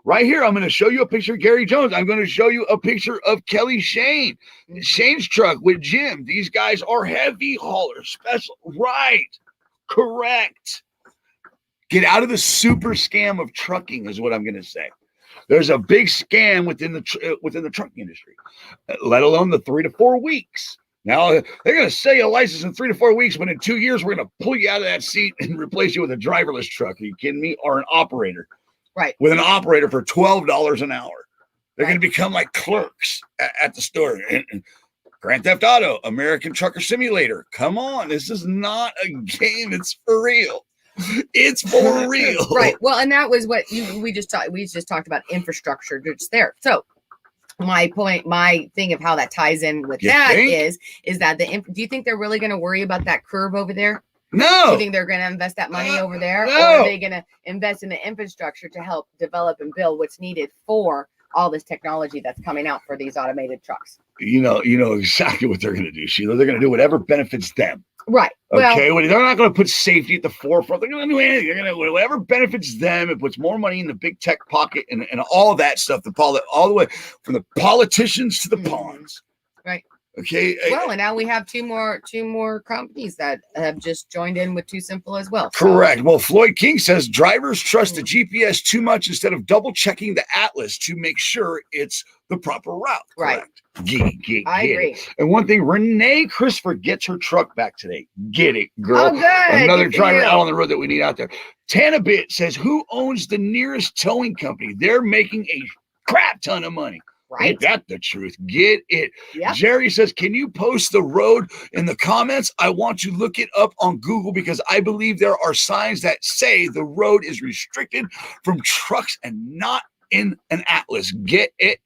Right here, I'm going to show you a picture of Gary Jones. I'm going to show you a picture of Kelly Shane. Shane's truck with Jim. These guys are heavy haulers, special. Right. Correct. Get out of the super scam of trucking is what I'm going to say. There's a big scam within the trucking industry, let alone the 3 to 4 weeks. Now, they're going to sell you a license in 3 to 4 weeks, but in 2 years, we're going to pull you out of that seat and replace you with a driverless truck. Are you kidding me? Or an operator. Right. With an operator for $12 an hour. They're going to become like clerks at the store. Grand Theft Auto, American Trucker Simulator. Come on. This is not a game. It's for real. It's for real. Right. Well, and that was what we just talked about infrastructure just there. So my thing of how that ties in with is that do you think they're really going to worry about that curve over there? No. Do you think they're going to invest that money over there? No. Or are they going to invest in the infrastructure to help develop and build what's needed for all this technology that's coming out for these automated trucks? You know exactly what they're going to do, Sheila. They're going to do whatever benefits them. Right. Okay. Well, they're not going to put safety at the forefront. They're going to do anything. They're going to do whatever benefits them. It puts more money in the big tech pocket and all that stuff. All the way from the politicians to the pawns. Right. Okay. Well, and now we have two more companies that have just joined in with Too Simple as well. Correct. Well, Floyd King says drivers trust the GPS too much instead of double checking the atlas to make sure it's the proper route. Correct. Right. I agree. And one thing, Renee Christopher gets her truck back today. Get it, girl. Oh, good. Another driver out on the road that we need out there. Tanabit says, who owns the nearest towing company? They're making a crap ton of money. Right. Ain't that the truth? Get it. Yep. Jerry says, can you post the road in the comments? I want to look it up on Google because I believe there are signs that say the road is restricted from trucks and not in an atlas. Get it.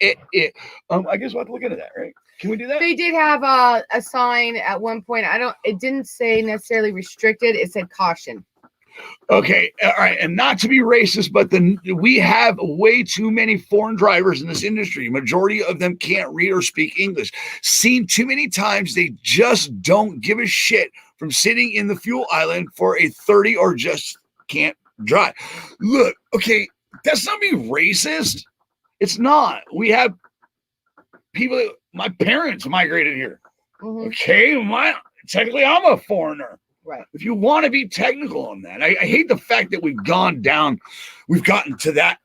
I guess we'll have to look into that, right? Can we do that? They did have a sign at one point. It didn't say necessarily restricted. It said caution. Okay, all right, and not to be racist, but we have way too many foreign drivers in this industry. Majority of them can't read or speak English. Seen too many times, they just don't give a shit from sitting in the fuel island for a 30 or just can't drive. Look, okay, that's not being racist. It's not. We have people, my parents migrated here. Mm-hmm. Okay, technically I'm a foreigner. Right. If you want to be technical on that, I hate the fact that we've gotten to that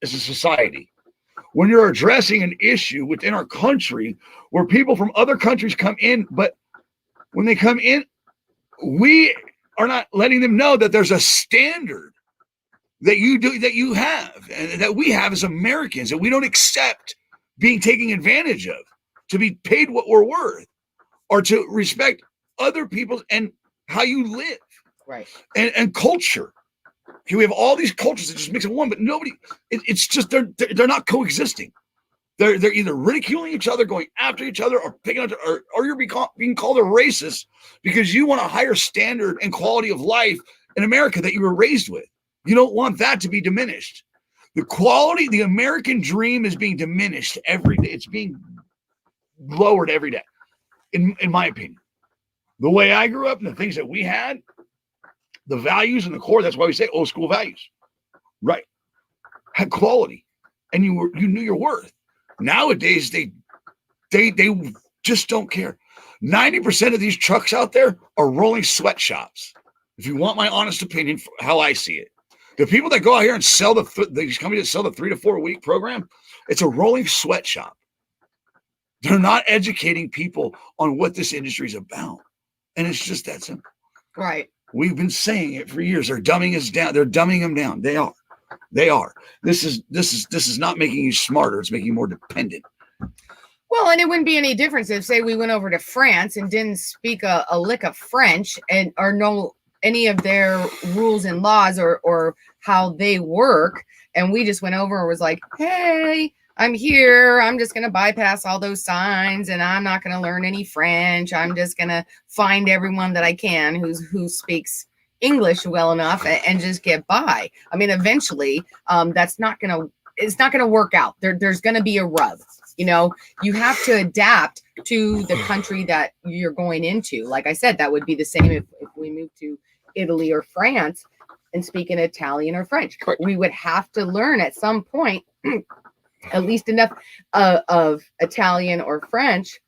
as a society. When you're addressing an issue within our country where people from other countries come in, but when they come in, we are not letting them know that there's a standard that you have and that we have as Americans that we don't accept being taken advantage of, to be paid what we're worth, or to respect other people and how you live, right? And culture. Okay, we have all these cultures that just mix in one, but nobody. It's just they're not coexisting. They're either ridiculing each other, going after each other, or picking up, or you're being called a racist because you want a higher standard and quality of life in America that you were raised with. You don't want that to be diminished. The American dream is being diminished every day. It's being lowered every day, in my opinion. The way I grew up and the things that we had, the values and the core, that's why we say old school values, right? Had quality and you knew your worth. Nowadays, they just don't care. 90% of these trucks out there are rolling sweatshops. If you want my honest opinion, how I see it, the people that go out here and sell these companies that sell the 3 to 4 week program, it's a rolling sweatshop. They're not educating people on what this industry is about. And it's just that simple. Right. We've been saying it for years. They're dumbing us down. They're dumbing them down. They are. They are. This is not making you smarter. It's making you more dependent. Well, and it wouldn't be any difference if, say, we went over to France and didn't speak a lick of French or know any of their rules and laws or how they work. And we just went over and was like, hey, I'm here. I'm just going to bypass all those signs and I'm not going to learn any French. I'm just going to find everyone that I can who speaks English well enough and just get by. I mean, eventually, it's not going to work out. There's going to be a rub. You know, you have to adapt to the country that you're going into. Like I said, that would be the same if we moved to Italy or France and speak in Italian or French. We would have to learn at some point at least enough of Italian or French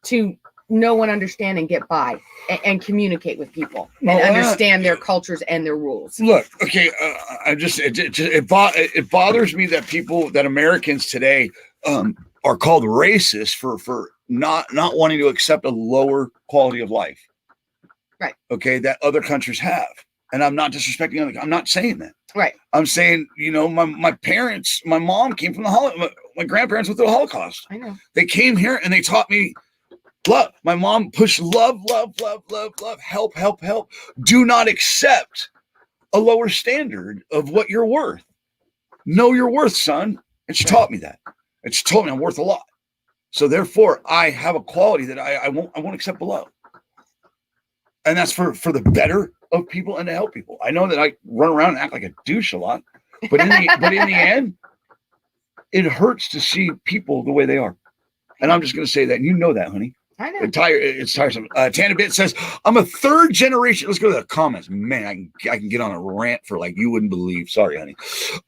to know and understand and get by and communicate with people and understand their cultures and their rules. Look, okay, it bothers me that Americans today are called racist for not wanting to accept a lower quality of life. Right. Okay, that other countries have. And I'm not disrespecting them. I'm not saying that. Right. I'm saying, you know, my parents, my mom came from my grandparents went through the Holocaust. I know. They came here and they taught me love. My mom pushed love, help. Do not accept a lower standard of what you're worth. Know your worth, son. And she taught me that. And she told me I'm worth a lot. So therefore, I have a quality that I won't accept below. And that's for the better of people and to help people. I know that I run around and act like a douche a lot, but in the end, it hurts to see people the way they are. And I'm just going to say that. And you know that, honey. I know. It's tiresome. Tanabit says, I'm a third generation. Let's go to the comments. Man, I can get on a rant for like you wouldn't believe. Sorry, honey.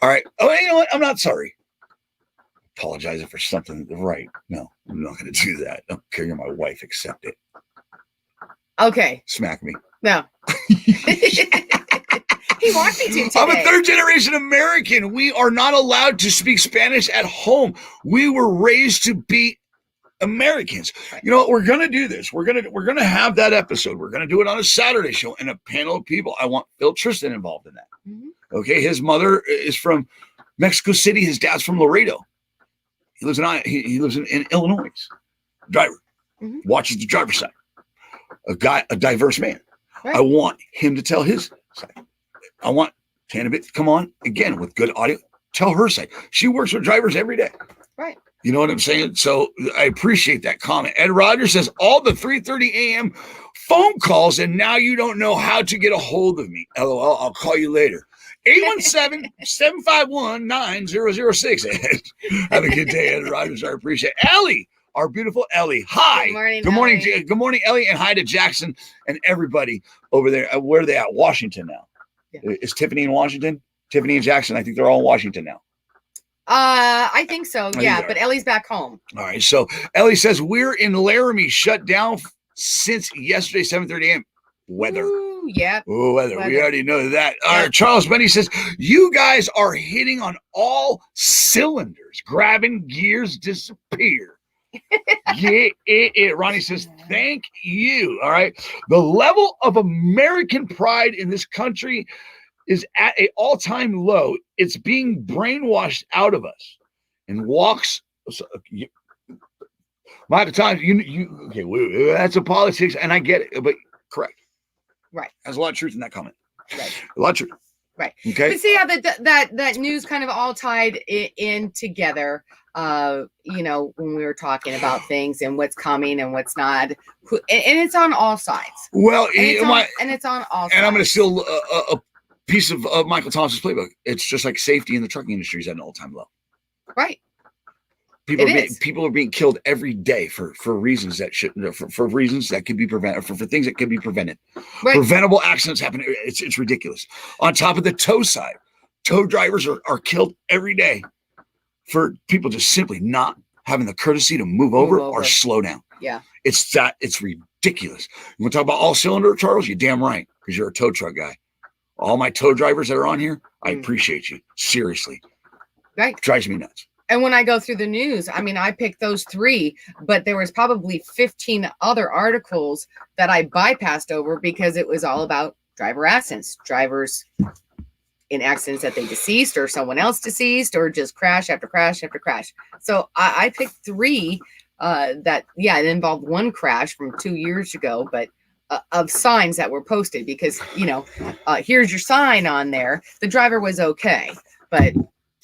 All right. Oh, you know what? I'm not sorry. Apologizing for something. Right. No, I'm not going to do that. I don't care. You're my wife. Accept it. Okay. Smack me. No. He wants me to today. I'm a third generation American. We are not allowed to speak Spanish at home. We were raised to be Americans. You know what? We're going to do this. We're going to have that episode. We're going to do it on a Saturday show and a panel of people. I want Phil Tristan involved in that. Mm-hmm. Okay. His mother is from Mexico City. His dad's from Laredo. He lives in Illinois. Driver. Mm-hmm. Watches the driver's side. A diverse man. Right. I want him to tell his side. I want Tanabit to come on again with good audio. Tell her side. She works with drivers every day. Right. You know what I'm saying? So I appreciate that comment. Ed Rogers says all the 3:30 a.m. phone calls, and now you don't know how to get a hold of me. LOL. I'll call you later. 817-751-9006. Have a good day, Ed Rogers. I appreciate it. Ellie. Our beautiful Ellie. Hi. Good morning. Good morning, Ellie, and hi to Jackson and everybody over there. Where are they at? Washington now. Yeah. Is Tiffany in Washington? Tiffany and Jackson. I think they're all in Washington now. I think so. Yeah, but Ellie's back home. All right. So Ellie says we're in Laramie, shut down since yesterday, 7:30 a.m. Weather. Ooh, yeah. Oh, weather. We already know that. All right. Charles Benny says you guys are hitting on all cylinders. Grabbing gears disappear. Ronnie says, thank you. All right. The level of American pride in this country is at an all-time low. It's being brainwashed out of us and walks. Michael Times, okay, that's a politics, and I get it, but correct. Right. There's a lot of truth in that comment. Right. A lot of truth. Right. Okay. But see how that news kind of all tied in together. You know, when we were talking about things and what's coming and what's not, and it's on all sides. Well, and it's on all sides. And I'm going to steal a piece of Michael Thomas's playbook. It's just like safety in the trucking industry is at an all-time low. Right. People are being killed every day for reasons that for reasons that could be prevented, for things that could be prevented. Right. Preventable accidents happen. It's ridiculous. On top of the tow side, tow drivers are killed every day for people just simply not having the courtesy to move over or slow down. Yeah. It's ridiculous. You want to talk about all cylinder, Charles? You're damn right, because you're a tow truck guy. All my tow drivers that are on here, I appreciate you. Seriously. Right. Drives me nuts. And when I go through the news, I mean, I picked those 3, but there was probably 15 other articles that I bypassed over because it was all about driver accidents, drivers in accidents that they deceased or someone else deceased or just crash after crash after crash. So I picked 3 that, it involved one crash from 2 years ago, but of signs that were posted because, here's your sign on there. The driver was okay, but...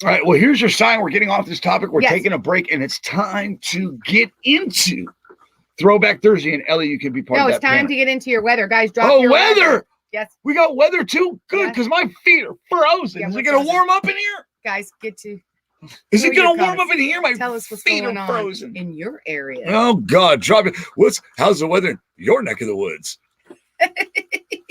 All right, well, here's your sign. We're getting off this topic. We're taking a break, and it's time to get into Throwback Thursday. And Ellie, you can be part of that. No, it's time to get into your weather. Guys, drop your weather. Yes. We got weather, too? Good, because my feet are frozen. Is it going to warm up in here? Guys, get to... Is it going to warm up in here? My Tell us what's feet going are frozen. on in your area. Oh, God. Drop it. How's the weather in your neck of the woods?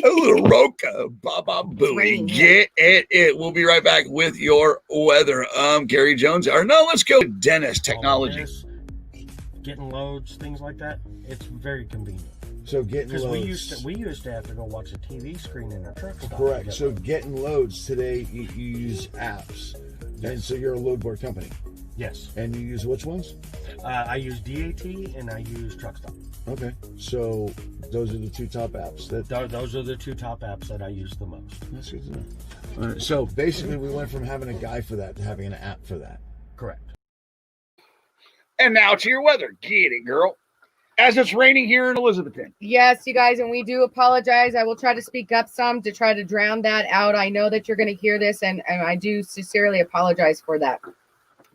A little Roca, Baba Booey. Get it. We'll be right back with your weather. Gary Jones. Or no, let's go Dennis Technology. Getting loads, things like that. It's very convenient. So getting loads. Because we used to have to go watch a TV screen in our truck stop. Correct. So getting loads today, you use apps. Yes. And so you're a load board company. Yes. And you use which ones? I use DAT and I use Truck Stop. Okay. So those are the 2 top apps. Those are the 2 top apps that I use the most. That's good to know. All right. So basically, we went from having a guy for that to having an app for that. Correct. And now to your weather. Get it, girl. As it's raining here in Elizabethton. Yes, you guys, and we do apologize. I will try to speak up some to try to drown that out. I know that you're going to hear this, and I do sincerely apologize for that.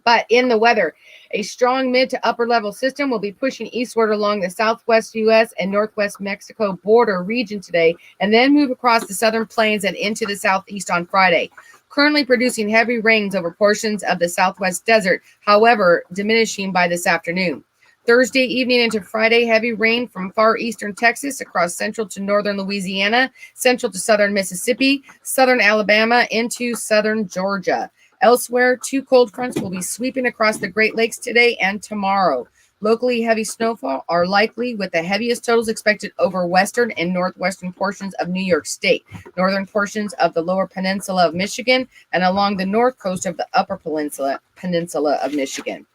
But in the weather, a strong mid to upper level system will be pushing eastward along the southwest U.S. and northwest Mexico border region today, and then move across the southern plains and into the southeast on Friday. Currently producing heavy rains over portions of the southwest desert, however, diminishing by this afternoon. Thursday evening into Friday, heavy rain from far eastern Texas across central to northern Louisiana, central to southern Mississippi, southern Alabama, into southern Georgia. Elsewhere, 2 cold fronts will be sweeping across the Great Lakes today and tomorrow. Locally heavy snowfall are likely, with the heaviest totals expected over western and northwestern portions of New York State, northern portions of the lower peninsula of Michigan, and along the north coast of the upper peninsula of Michigan.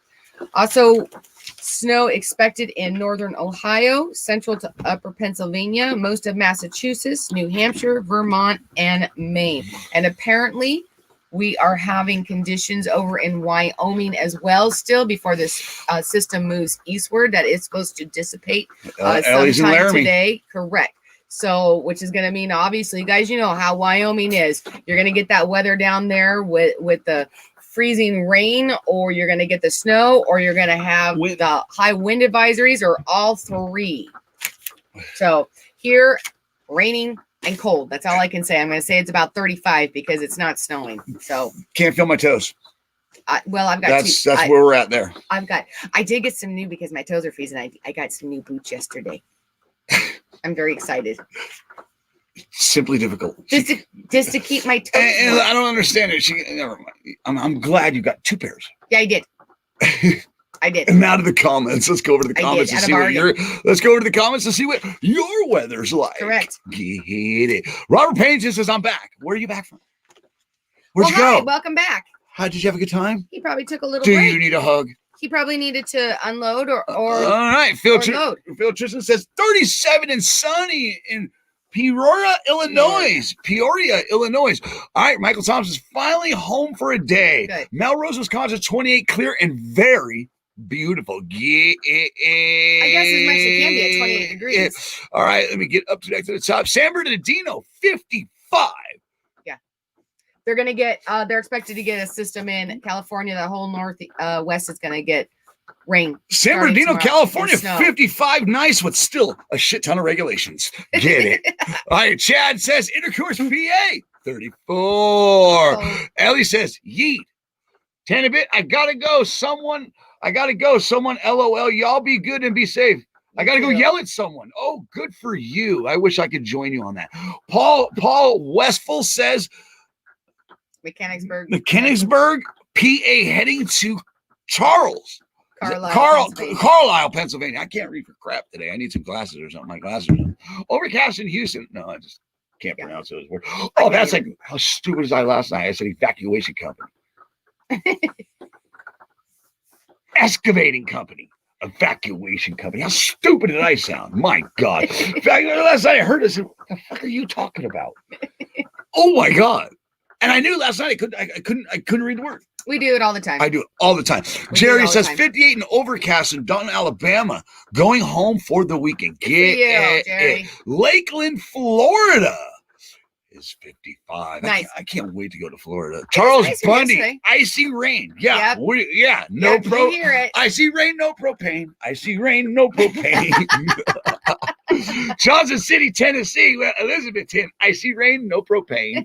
Also, snow expected in northern Ohio, central to upper Pennsylvania, most of Massachusetts, New Hampshire, Vermont, and Maine. And apparently, we are having conditions over in Wyoming as well, still before this system moves eastward, that it's supposed to dissipate sometime today. Correct. So, which is going to mean, obviously, guys, you know how Wyoming is. You're going to get that weather down there with the freezing rain, or you're going to get the snow, or you're going to have the high wind advisories, or all 3. So here, raining and cold. That's all I can say. I'm going to say it's about 35 because it's not snowing. So can't feel my toes. I've got that's where we're at there. I did get some new, because my toes are freezing. I got some new boots yesterday. I'm very excited. Simply difficult. Just to keep my toes. And I don't understand it. Never mind. I'm glad you got 2 pairs. Yeah, I did. I did. And now to the comments. Let's go over to the comments and see let's go over to the comments and see what your weather's like. Correct. Get it. Robert Payne just says, I'm back. Where are you back from? Where'd you go? Welcome back. How did you have a good time? He probably took a little break. Do you need a hug? He probably needed to unload or all right. Phil Tristan says 37 and sunny in Peoria, Illinois. All right, Michael Thompson's finally home for a day. Good. Melrose, Wisconsin, 28, clear and very beautiful. Yeah. I guess as much as it can be at 28 degrees. All right, let me get up to the top. San Bernardino, 55. Yeah. They're going to get, they're expected to get a system in California. The whole northwest is going to get rain. San Bernardino, California, 55. Nice, with still a shit ton of regulations. Get it. All right, Chad says Intercourse, PA, 34. Oh. Ellie says yeet. 10 a bit. I gotta go. Someone, LOL. Y'all be good and be safe. I gotta go yell at someone. Oh, good for you. I wish I could join you on that. Paul Westfall says Mechanicsburg, PA, heading to Carlisle, Pennsylvania. I can't read for crap today. I need some glasses or something. My glasses are overcast in Houston. No, I just can't pronounce those words. Oh, that's like, how stupid was I last night? I said evacuation company. Excavating Company. Evacuation Company. How stupid did I sound? My God. In fact, last night I heard it. I said, what the fuck are you talking about? Oh my God. And I knew last night I couldn't read the word. We do it all the time. I do it all the time. Jerry says 58 and overcast in Dalton, Alabama. Going home for the weekend. Jerry. Lakeland, Florida is 55. Nice. I can't wait to go to Florida. Charles nice Bundy, icy rain. Yeah. Yep. No you hear it. Icy rain, no propane. Icy rain, no propane. Johnson City, Tennessee, Elizabethton. Icy rain, no propane.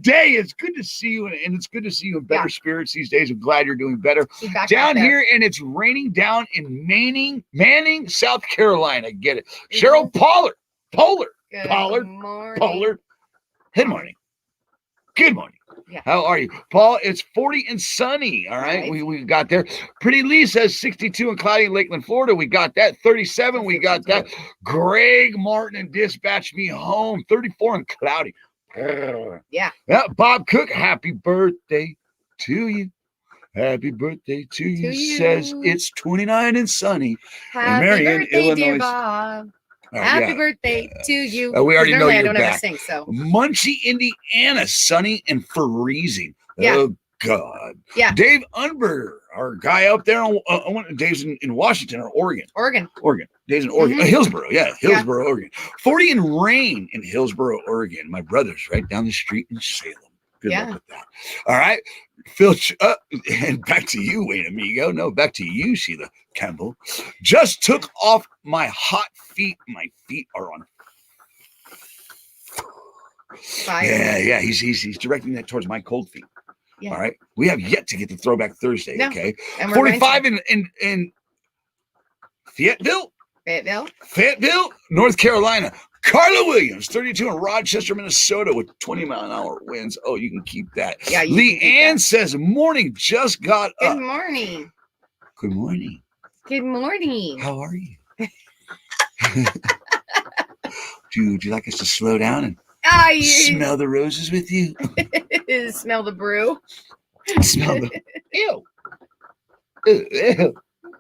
Day, it's good to see you, and it's good to see you in better spirits these days. I'm glad you're doing better. Down here, and it's raining down in Manning, South Carolina. Get it. Cheryl Pollard. Good Pollard. Good morning. Good morning. Yeah. How are you? Paul, it's 40 and sunny. All right. We got there. Pretty Lee says 62 and cloudy in Lakeland, Florida. We got that. 37. We got that. Greg Martin and Dispatch Me Home. 34 and cloudy. Yeah. Bob Cook, happy birthday to you. Happy birthday to you. Says it's 29 and sunny. Happy Marion, birthday, Illinois. dear Bob. Happy birthday to you. We already know you're I don't back. ever sing, so. Muncie, Indiana, sunny and freezing. Yeah. Oh, God. Yeah. Dave Unberger, our guy up there, Dave's in Washington or Oregon. Dave's in Oregon. Hillsboro. Yeah, Hillsboro, Oregon. 40 and rain in Hillsboro, Oregon. My brother's right down the street in Salem. Good luck with that. All right. Phil, and back to you, Wayne Amigo. No, back to you, Sheila Campbell. Just took off my hot feet. My feet are on fire. Yeah. He's directing that towards my cold feet. Yeah. All right. We have yet to get to Throwback Thursday. No. Okay. 45 in Fayetteville, North Carolina. Carla Williams, 32 in Rochester, Minnesota, with 20-mile-an-hour winds. Oh, you can keep that. Yeah. Leanne says, "Morning, just got up." Good morning. Good morning. Good morning. How are you? Would you like us to slow down and smell the roses with you? Smell the brew. Smell the ew. Ew.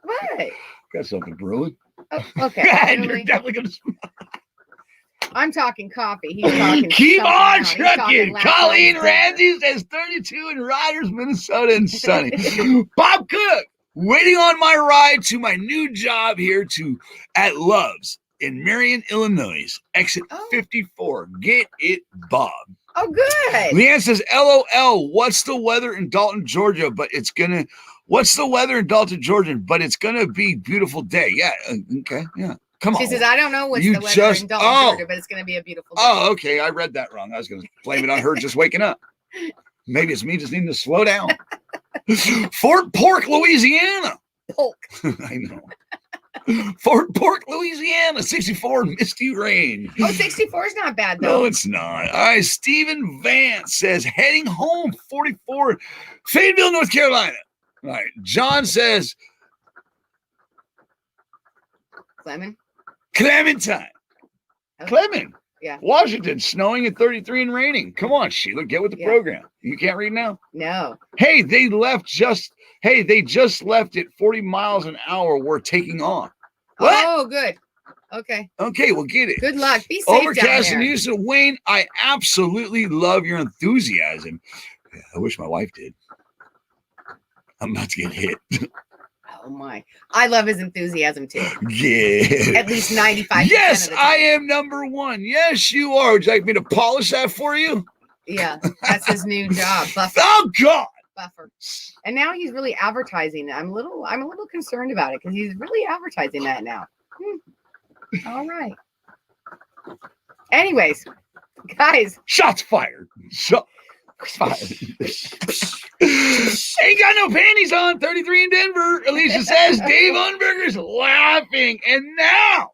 What? Got something brewing. Oh, okay. You're definitely gonna smell. I'm talking coffee. He's talking. Keep on trucking. Colleen Ramsey says 32 in Riders, Minnesota, and sunny. Bob Cook, waiting on my ride to my new job here at Love's in Marion, Illinois. Exit 54. Get it, Bob. Oh, good. Leanne says, LOL, what's the weather in Dalton, Georgia? What's the weather in Dalton, Georgia? But it's gonna be beautiful day. Yeah. Okay. Yeah. Come on. She says, I don't know what's the weather in Dalton, Georgia, but it's going to be a beautiful day. Oh, okay. I read that wrong. I was going to blame it on her just waking up. Maybe it's me just needing to slow down. Fort Pork, Louisiana. I know. Fort Pork, Louisiana, 64 misty rain. Oh, 64 is not bad, though. No, it's not. All right. Stephen Vance says, heading home, 44, Fayetteville, North Carolina. All right. John says, Clementine. Okay. Clement. Yeah. Washington, snowing at 33 and raining. Come on, Sheila, get with the program. You can't read now? No. Hey, they just left at 40 miles an hour. We're taking on. What? Oh, good. Okay. Okay, we'll get it. Good luck. Be safe. Overcast and Houston. Wayne, I absolutely love your enthusiasm. I wish my wife did. I'm about to get hit. Oh my! I love his enthusiasm too. Yeah. At least 95%. Yes, I am number one. Yes, you are. Would you like me to polish that for you? Yeah, that's his new job. Buffer. Oh God. Buffer. And now he's really advertising. I'm a little concerned about it because he's really advertising that now. All right. Anyways, guys. Shots fired. Ain't got no panties on. 33 in Denver. Alicia says Dave Unberger's laughing. And now,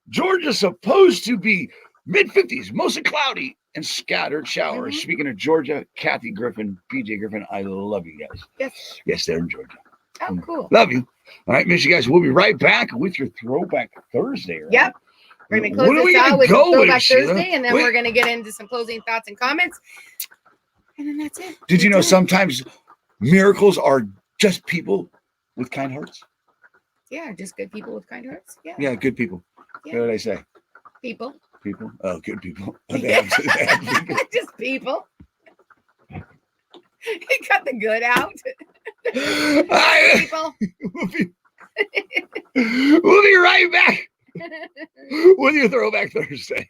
Georgia's supposed to be mid-50s, mostly cloudy and scattered showers. Mm-hmm. Speaking of Georgia, Kathy Griffin, PJ Griffin, I love you guys. Yes, they're in Georgia. Oh, cool. Love you. All right, miss you guys. We'll be right back with your Throwback Thursday. Right? Yep. We're going to close this out with Throwback Thursday, and then we're going to get into some closing thoughts and comments. And then that's it. Did you know sometimes Miracles are just people with kind hearts. Yeah, just good people with kind hearts. Yeah. Yeah, good people. Yeah. What did I say? People. People? Oh, good people. Just people. He got the good out. People. We'll be right back with your Throwback Thursday.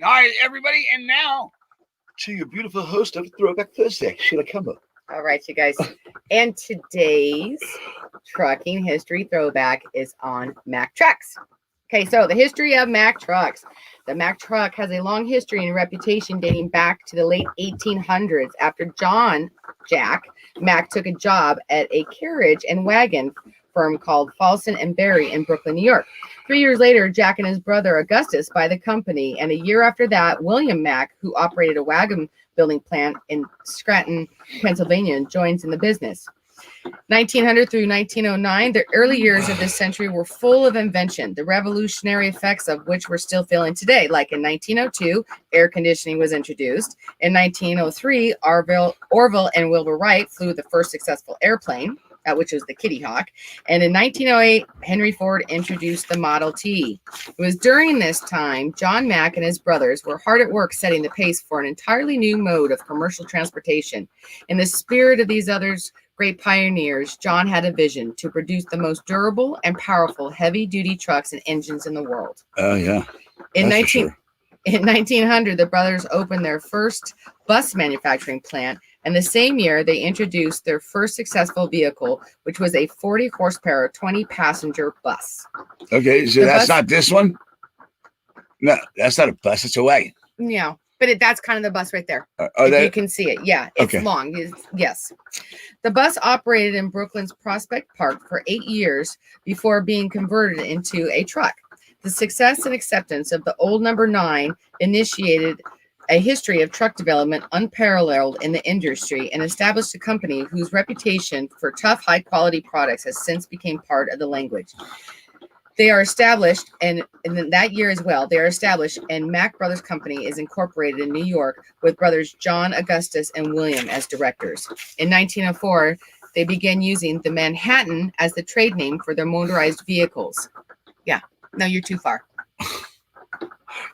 All right, everybody, and now to your beautiful host of Throwback Thursday, Sheila Campbell. All right, you guys. And today's trucking history throwback is on Mack trucks. Okay, so the history of Mack trucks. The Mack truck has a long history and reputation dating back to the late 1800s after Jack Mack took a job at a carriage and wagon firm called Falson and Berry in Brooklyn, New York. 3 years later, Jack and his brother Augustus buy the company, and a year after that, William Mack, who operated a wagon building plant in Scranton, Pennsylvania, joins in the business. 1900 through 1909, the early years of this century were full of invention, the revolutionary effects of which we're still feeling today. Like in 1902, air conditioning was introduced. In 1903, Orville and Wilbur Wright flew the first successful airplane, which was the Kitty Hawk. And in 1908, Henry Ford introduced the Model T. It was during this time, John Mack and his brothers were hard at work setting the pace for an entirely new mode of commercial transportation. In the spirit of these others, great pioneers, John had a vision to produce the most durable and powerful heavy-duty trucks and engines in the world. Oh, yeah. In 1900, the brothers opened their first bus manufacturing plant, and the same year, they introduced their first successful vehicle, which was a 40-horsepower, 20-passenger bus. Okay, so that's not this one? No, that's not a bus. It's a wagon. Yeah, but that's kind of the bus right there. You can see it. Yeah, it's long. Yes. The bus operated in Brooklyn's Prospect Park for 8 years before being converted into a truck. The success and acceptance of the old number 9 initiated a history of truck development unparalleled in the industry and established a company whose reputation for tough, high-quality products has since become part of the language. They are established, and in that year as well, they are established, and Mack Brothers Company is incorporated in New York with brothers John, Augustus, and William as directors. In 1904, they began using the Manhattan as the trade name for their motorized vehicles. Yeah, no, you're too far.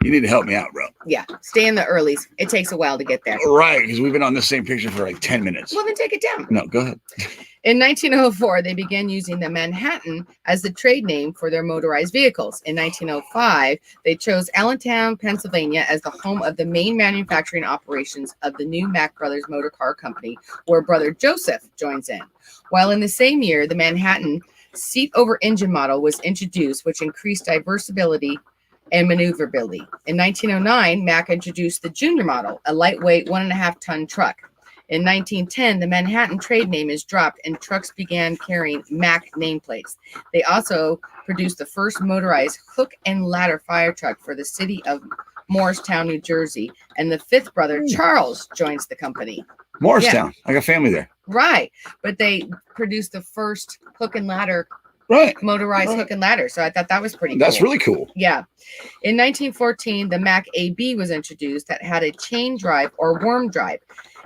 You need to help me out, bro. Yeah, stay in the earlies. It takes a while to get there. Right, because we've been on the same picture for like 10 minutes. Well, then take it down. No, go ahead. In 1904, they began using the Manhattan as the trade name for their motorized vehicles. In 1905, they chose Allentown, Pennsylvania as the home of the main manufacturing operations of the new Mack Brothers Motor Car Company, where brother Joseph joins in. While in the same year, the Manhattan seat-over-engine model was introduced, which increased diversibility and maneuverability. In 1909, Mack introduced the Junior model, a lightweight 1.5-ton truck. In 1910, the Manhattan trade name is dropped and trucks began carrying Mack nameplates. They also produced the first motorized hook and ladder fire truck for the city of Morristown, New Jersey, and the fifth brother, Charles, joins the company. Morristown. Yeah. I got family there. Right. But they produced the first hook and ladder motorized hook and ladder. So I thought that was pretty cool. That's really cool. Yeah. In 1914, the Mack AB was introduced that had a chain drive or worm drive.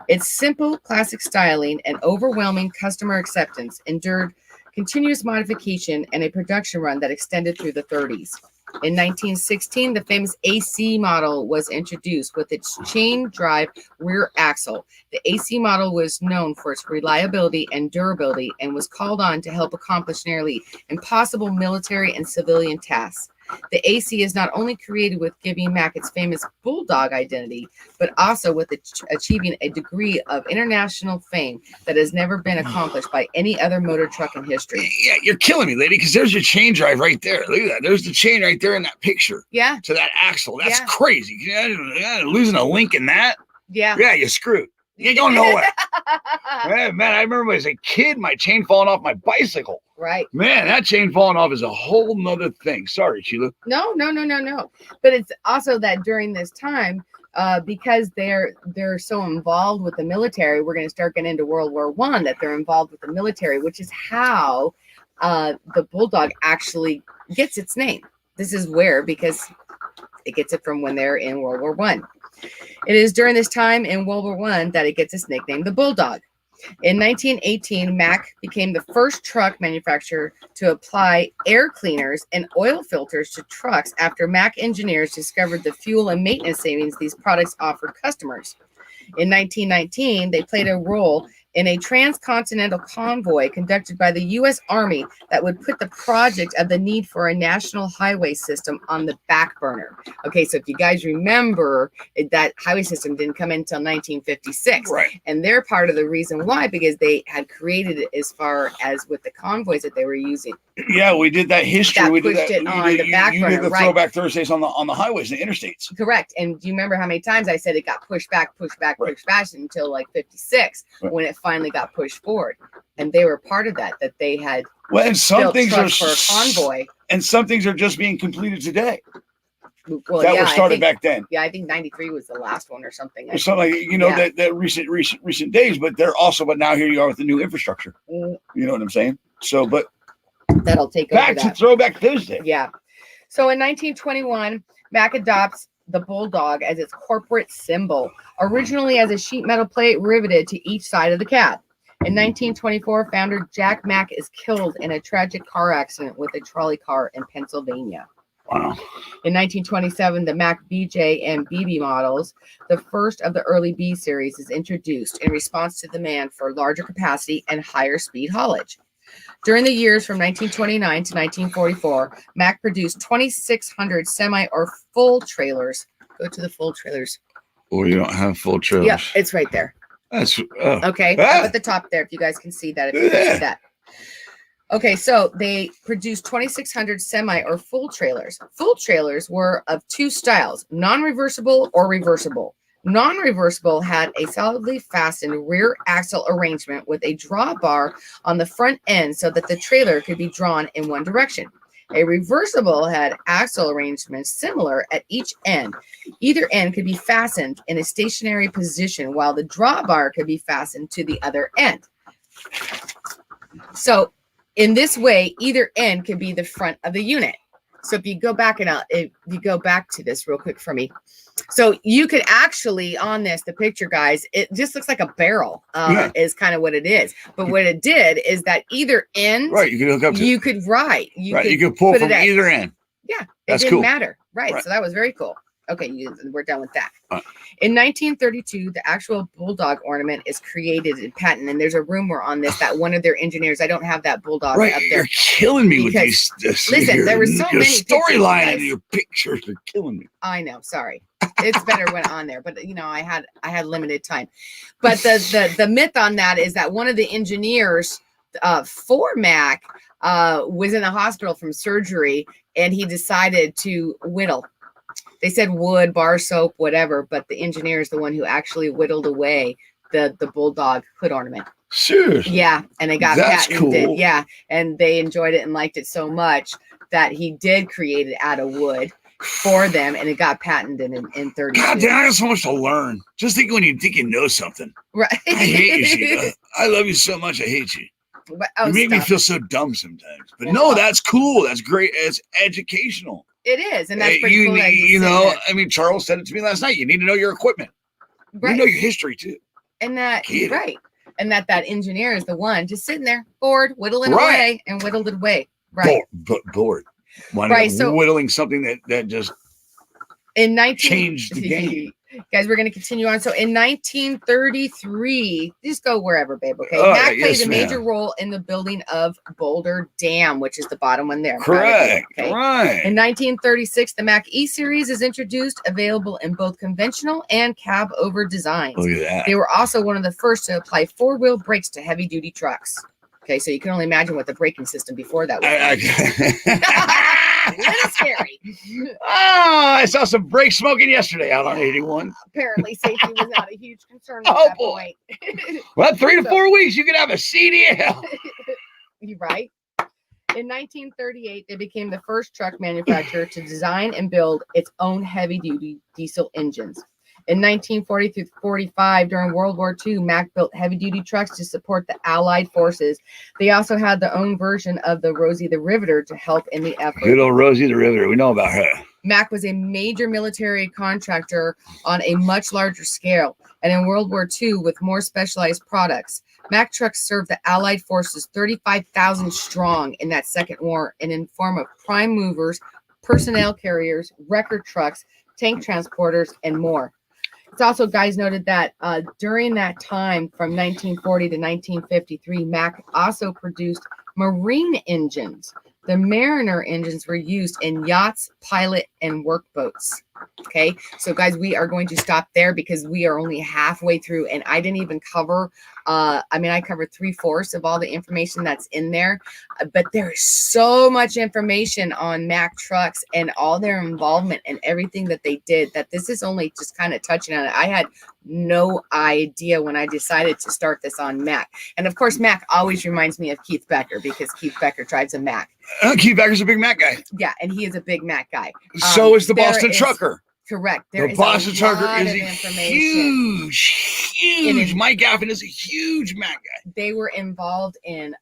Its simple classic styling and overwhelming customer acceptance endured continuous modification and a production run that extended through the 30s. In 1916, the famous AC model was introduced with its chain drive rear axle. The AC model was known for its reliability and durability and was called on to help accomplish nearly impossible military and civilian tasks. The AC is not only created with giving Mack its famous bulldog identity, but also with achieving a degree of international fame that has never been accomplished by any other motor truck in history. Yeah, you're killing me, lady, because there's your chain drive right there. Look at that. There's the chain right there in that picture. Yeah. To that axle. That's Yeah. crazy. Yeah, losing a link in that? Yeah. Yeah, you're screwed. You ain't going nowhere. Man, I remember as a kid, my chain falling off my bicycle. Right. Man, that chain falling off is a whole nother thing. Sorry, Sheila. No. But it's also that during this time, because they're so involved with the military, we're going to start getting into World War I, that they're involved with the military, which is how the bulldog actually gets its name. This is where, because it gets it from when they're in World War I. It is during this time in World War I that it gets its nickname, the Bulldog. In 1918, Mack became the first truck manufacturer to apply air cleaners and oil filters to trucks after Mack engineers discovered the fuel and maintenance savings these products offered customers. In 1919, they played a role in a transcontinental convoy conducted by the U.S. Army that would put the project of the need for a national highway system on the back burner. Okay, so if you guys remember, that highway system didn't come in until 1956. Right. And they're part of the reason why, because they had created it as far as with the convoys that they were using. Yeah, we did that history. That we did pushed that. it on the back you burner, did the right. throwback Thursdays on the highways, the interstates. Correct. And do you remember how many times I said it got pushed back Right. until like 56 Right. when it finally got pushed forward? And they were part of that they had Well, and some built things are trucks for a convoy. and some things are just being completed today. Well, that yeah, were started I think, back then. Yeah, I think 93 was the last one or something. Or something like, Yeah. that recent days, but they're also, but now here you are with the new infrastructure. Mm. You know what I'm saying? So, but That'll take back over to that. Throwback Thursday. Yeah. So in 1921, Mack adopts the Bulldog as its corporate symbol, originally as a sheet metal plate riveted to each side of the cab. In 1924, founder Jack Mack is killed in a tragic car accident with a trolley car in Pennsylvania. Wow. In 1927, the Mack BJ and BB models, the first of the early B series, is introduced in response to demand for larger capacity and higher speed haulage. During the years from 1929 to 1944, Mack produced 2,600 semi or full trailers. Go to the full trailers. Or you don't have full trailers. Yeah, it's right there. That's Okay, Ah. up at the top there, if you guys can see that. If you can see that. Okay, so they produced 2,600 semi or full trailers. Full trailers were of two styles, non-reversible or reversible. Non-reversible had a solidly fastened rear axle arrangement with a drawbar on the front end so that the trailer could be drawn in one direction. A reversible had axle arrangements similar at each end. Either end could be fastened in a stationary position while the drawbar could be fastened to the other end. So in this way, either end could be the front of the unit. So if you go back if you go back to this real quick for me. So you could actually, on this, the picture, guys, it just looks like a barrel is kind of what it is. But what it did is that either end, right. You can hook up to you could ride. you could pull put from it at- either end. Yeah, it That's didn't cool. matter. Right. Right. So that was very cool. Okay, we're done with that. Right. In 1932, the actual bulldog ornament is created in patent, and there's a rumor on this that one of their engineers, I don't have that bulldog Right. up there. You're killing me with Because- these. listen, there were so your many storyline pictures, and your pictures are killing me. I know, sorry. It's better when on there, but I had limited time. But the myth on that is that one of the engineers for Mack was in the hospital from surgery, and he decided to whittle. They said wood, bar soap, whatever, but the engineer is the one who actually whittled away the bulldog hood ornament. Seriously. Yeah, and it got That's patented. cool. Yeah, and they enjoyed it and liked it so much that he did create it out of wood for them, and it got patented in 32. God damn, I got so much to learn. Just think when you think you know something. Right. I hate you, Sheila. I love you so much. I hate you. But, You make me stop. feel so dumb sometimes. But Yeah. no, that's cool. That's great. It's educational. It is, and that's Hey, pretty cool. That you said know, that. I mean, Charles said it to me last night. You need to know your equipment. You Right. know your history too. And that Get it. right, and that engineer is the one just sitting there bored, whittling Right. away and whittled it away. Right. Bored. Why Right, not so- whittling something that just In 19 changed the game. Guys, we're going to continue on. So in 1933, just go wherever, babe. Okay. Oh, Mack yes, plays a major ma'am. role in the building of Boulder Dam, which is the bottom one there. Correct. Okay. Right. In 1936, the Mack E series is introduced, available in both conventional and cab over designs. Look at that. They were also one of the first to apply four-wheel brakes to heavy-duty trucks. Okay, so you can only imagine what the braking system before that was like. A little scary. I saw some brake smoking yesterday out on 81. Apparently, safety was not a huge concern at Oh, that boy. point. Well, 3 to So- 4 weeks, you could have a CDL. You right? In 1938, they became the first truck manufacturer to design and build its own heavy-duty diesel engines. In 1940 through 45, during World War II, Mack built heavy-duty trucks to support the Allied forces. They also had their own version of the Rosie the Riveter to help in the effort. Good old Rosie the Riveter. We know about her. Mack was a major military contractor on a much larger scale, and in World War II with more specialized products. Mack trucks served the Allied forces 35,000 strong in that second war, and in form of prime movers, personnel carriers, wrecker trucks, tank transporters, and more. It's also, guys, noted that during that time from 1940 to 1953, Mack also produced marine engines. The Mariner engines were used in yachts, pilot, and workboats. Okay, so guys, we are going to stop there because we are only halfway through, and I didn't even cover. I covered 3/4 of all the information that's in there, but there is so much information on Mack trucks and all their involvement and everything that they did that this is only just kind of touching on it. I had no idea when I decided to start this on Mack, and of course, Mack always reminds me of Keith Becker because Keith Becker drives a Mack. Keith Becker's a big Mac guy. Yeah, and he is a big Mack guy. So is the there Boston is- Trucker. Correct. There The is Boston a Trucker lot is of a information. huge. Mike Gaffin is a huge Mac guy. They were involved in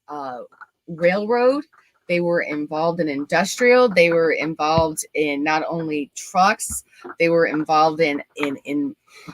railroad. They were involved in industrial. They were involved in not only trucks. They were involved in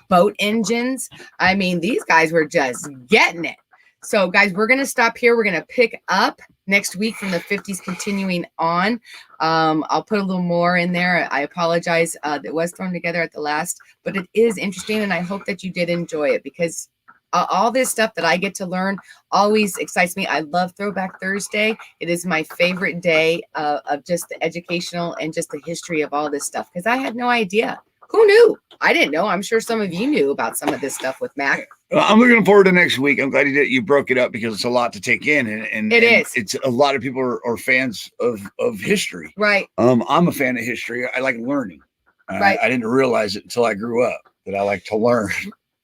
boat engines. I mean, these guys were just getting it. So, guys, we're going to stop here. We're going to pick up next week from the 50s, continuing on. I'll put a little more in there. I apologize. It was thrown together at the last, but it is interesting, and I hope that you did enjoy it because all this stuff that I get to learn always excites me. I love Throwback Thursday. It is my favorite day of just the educational and just the history of all this stuff because I had no idea. Who knew? I didn't know. I'm sure some of you knew about some of this stuff with Mack. I'm looking forward to next week. I'm glad you broke it up because it's a lot to take in, and It is. It's a lot of people are fans of history. Right. I'm a fan of history. I like learning. Right. I didn't realize it until I grew up that I like to learn.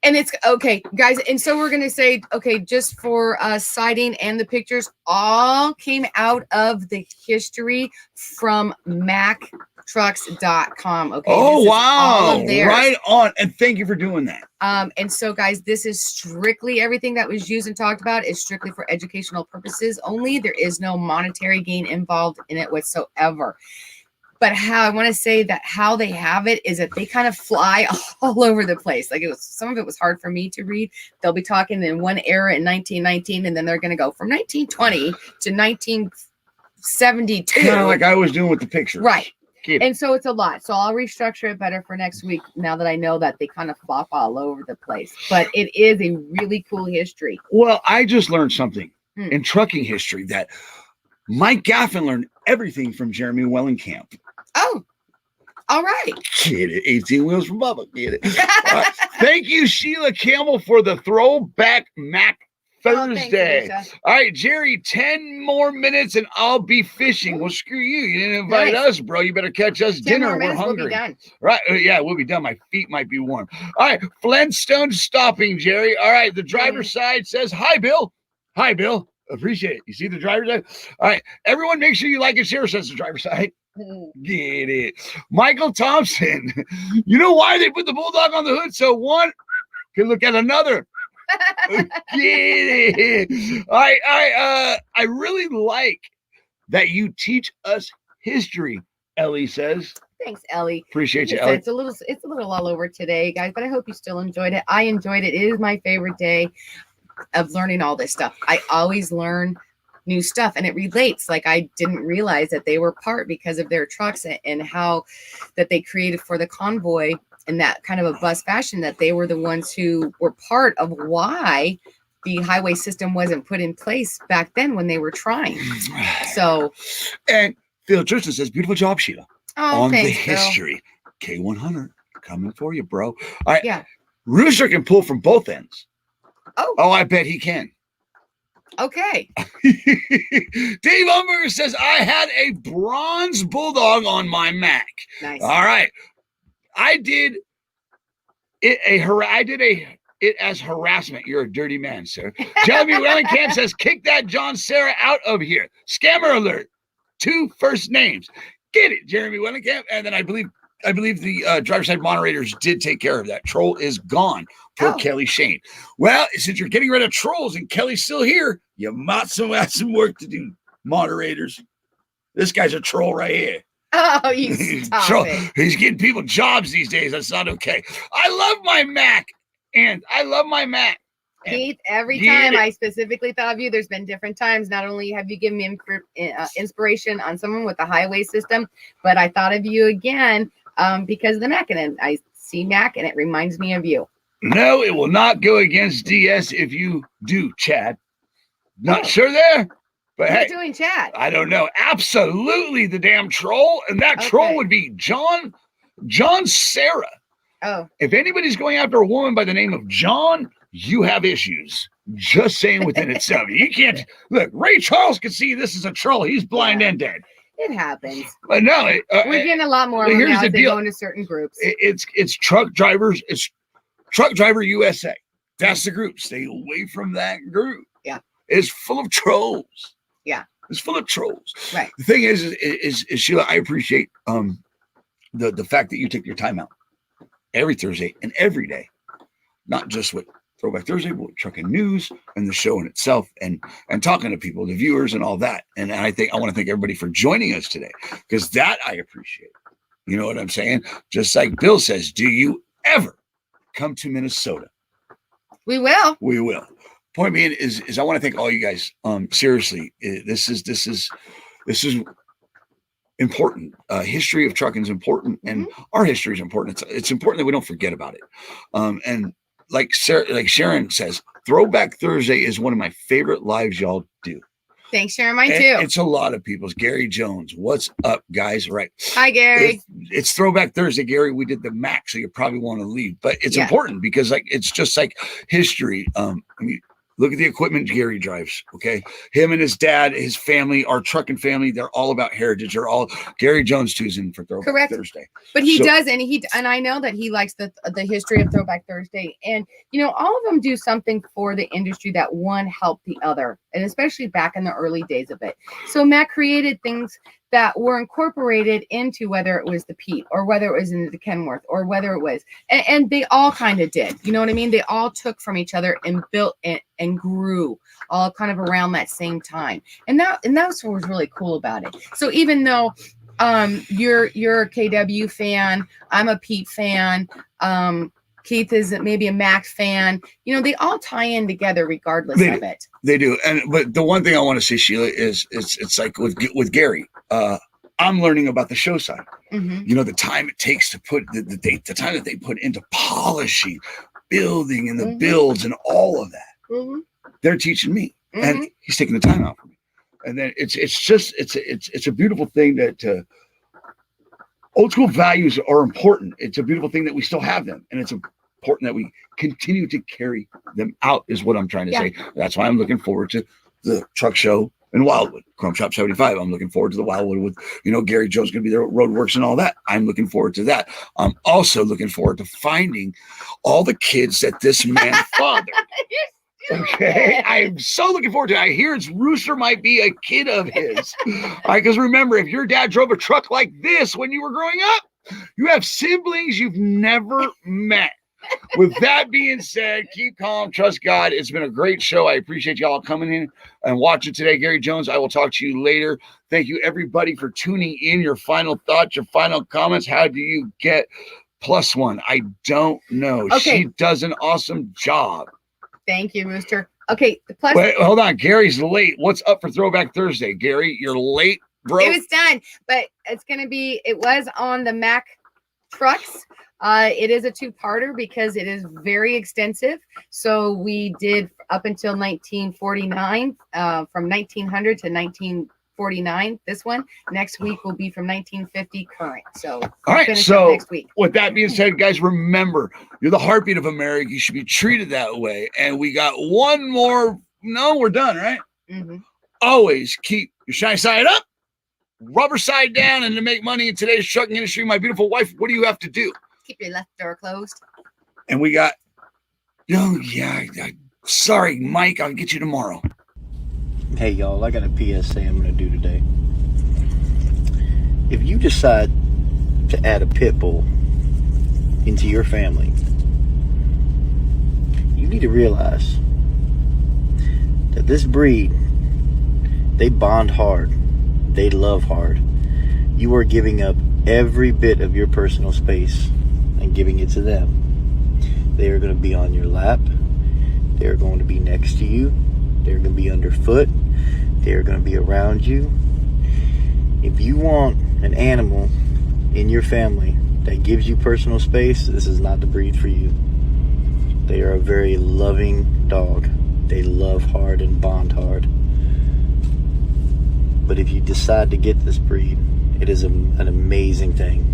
And it's okay, guys. And so we're going to say, okay, just for citing and the pictures all came out of the history from MackTrucks.com. Okay. Oh, this is wow. all of theirs. Right on. And thank you for doing that. And so, guys, this is strictly everything that was used and talked about is strictly for educational purposes only. There is no monetary gain involved in it whatsoever. But how I want to say that how they have it is that they kind of fly all over the place. Like some of it was hard for me to read. They'll be talking in one era in 1919, and then they're going to go from 1920 to 1972. Kind of like I was doing with the picture. Right. Keep it. And so it's a lot. So I'll restructure it better for next week now that I know that they kind of flop all over the place. But it is a really cool history. Well, I just learned something in trucking history that Mike Gaffin learned everything from Jeremy Wellenkamp. Oh, all right. Get it. 18 wheels from Bubba. Get it. Thank you, Sheila Campbell, for the Throwback Mac Thursday. Thanks, All right, Jerry, 10 more minutes and I'll be fishing. Well, screw you. You didn't invite us, bro. You better catch us 10 dinner. more We're minutes, hungry. we'll be done. Right. Yeah, we'll be done. My feet might be warm. All right. Flintstone stopping, Jerry. All right. The driver's side says, hi, Bill. Hi, Bill. Appreciate it. You see the driver's side? All right. Everyone, make sure you like and share, says the driver's side. Get it. Michael Thompson. You know why they put the bulldog on the hood? So one can look at another. Get it. I really like that you teach us history, Ellie says. Thanks, Ellie. Appreciate you, Like I Ellie. said, it's a little all over today, guys, but I hope you still enjoyed it. I enjoyed it. It is my favorite day of learning all this stuff. I always learn new stuff and it relates. Like I didn't realize that they were part because of their trucks and how that they created for the convoy in that kind of a bus fashion, that they were the ones who were part of why the highway system wasn't put in place back then when they were trying. So, and Phil Tristan says, beautiful job, Sheila. On thanks, the history. K100 coming for you, bro. All right. Yeah. Rooster can pull from both ends. Oh, I bet he can. Okay. Dave Umberger says, I had a bronze bulldog on my Mac. Nice. All right. I did it as harassment. You're a dirty man, sir. Jeremy Wellington says, kick that John Sarah out of here. Scammer alert. 2 first names. Get it, Jeremy Wellington. And then I believe the driver's side moderators did take care of that. Troll is gone for Kelly Shane. Well, since you're getting rid of trolls and Kelly's still here, you might have some work to do, moderators. This guy's a troll right here. Oh, you stop it. He's getting people jobs these days. That's not okay. I love my Mac. Keith, every time I specifically thought of you, there's been different times. Not only have you given me inspiration on someone with the highway system, but I thought of you again because of the Mac. And I see Mac and it reminds me of you. No, it will not go against DS if you do, Chad. Not sure there, but Who's hey. doing Chad? I don't know. Absolutely the damn troll. And that troll would be John Sarah. Oh. If anybody's going after a woman by the name of John, you have issues. Just saying within itself. You can't look, Ray Charles can see this is a troll. He's blind and dead. It happens. But no, we're getting a lot more. Here's the deal. Go into certain groups. It's truck drivers. It's Truck Driver USA. That's the group. Stay away from that group. Yeah. It's full of trolls. Yeah. It's full of trolls. Right. The thing is Sheila, I appreciate the fact that you take your time out every Thursday and every day, not just with Throwback Thursday, but with Trucking News and the show in itself, and talking to people, the viewers, and all that. And I want to thank everybody for joining us today, because that I appreciate. You know what I'm saying? Just like Bill says, do you ever come to Minnesota? We will. We will. Point being is I want to thank all you guys. Seriously, this is important. History of trucking is important, and our history is important. It's important that we don't forget about it. And like Sharon says, Throwback Thursday is one of my favorite lives y'all do. Thanks, Sharon. Mine too. It's a lot of people's. Gary Jones, what's up, guys? Right. Hi, Gary. It's Throwback Thursday, Gary. We did the Mac, so you probably want to leave, but it's important because it's just like history. I mean, look at the equipment Gary drives. Okay, him and his dad, his family, our trucking family, they're all about heritage. They're all Gary Jones too's in for Throwback Thursday. But he does, and I know that he likes the history of Throwback Thursday, and all of them do something for the industry that one helped the other, and especially back in the early days of it. So Matt created things that were incorporated into, whether it was the Pete or whether it was in the Kenworth or whether it was, and they all kind of did, you know what I mean? They all took from each other and built and grew all kind of around that same time. And that's what was really cool about it. So even though you're a KW fan, I'm a Pete fan, Keith is maybe a Mac fan, they all tie in together regardless of it. They do. But the one thing I want to say, Sheila, is it's like with Gary, I'm learning about the show side. The time it takes to put the time that they put into polishing, building, and the builds and all of that. They're teaching me, and he's taking the time out for me. And then it's a beautiful thing that old school values are important. It's a beautiful thing that we still have them, and it's important that we continue to carry them out, is what I'm trying to say. That's why I'm looking forward to the truck show in Wildwood, Chrome Shop 75. I'm looking forward to the Wildwood with, Gary Jones going to be there, Roadworks and all that. I'm looking forward to that. I'm also looking forward to finding all the kids that this man fathered. Okay, I'm so looking forward to it. I hear Rooster might be a kid of his. Because remember, if your dad drove a truck like this when you were growing up, you have siblings you've never met. With that being said, keep calm, trust God. It's been a great show. I appreciate y'all coming in and watching today. Gary Jones, I will talk to you later. Thank you, everybody, for tuning in. Your final thoughts, your final comments. How do you get +1? I don't know. Okay. She does an awesome job. Thank you, Rooster. Okay. Wait, hold on. Gary's late. What's up for Throwback Thursday? Gary, you're late, bro. It was done, but it was on the Mac trucks. It is a two-parter because it is very extensive. So we did up until 1949, from 1900 to 1949. This one next week will be from 1950 current. So all right. finish So up next week. with that being said, guys, remember you're the heartbeat of America. You should be treated that way. And we got one more. No, we're done, right? Mm-hmm. Always keep your shiny side up, rubber side down, and to make money in today's trucking industry, my beautiful wife, what do you have to do? Keep your left door closed. And we got, sorry, Mike, I'll get you tomorrow. Hey y'all, I got a PSA I'm going to do today. If you decide to add a pit bull into your family, you need to realize that this breed, they bond hard, they love hard. You are giving up every bit of your personal space and giving it to them. They are going to be on your lap. They are going to be next to you. They're going to be underfoot. They're going to be around you. If you want an animal in your family that gives you personal space, this is not the breed for you. They are a very loving dog. They love hard and bond hard. But if you decide to get this breed, it is an amazing thing.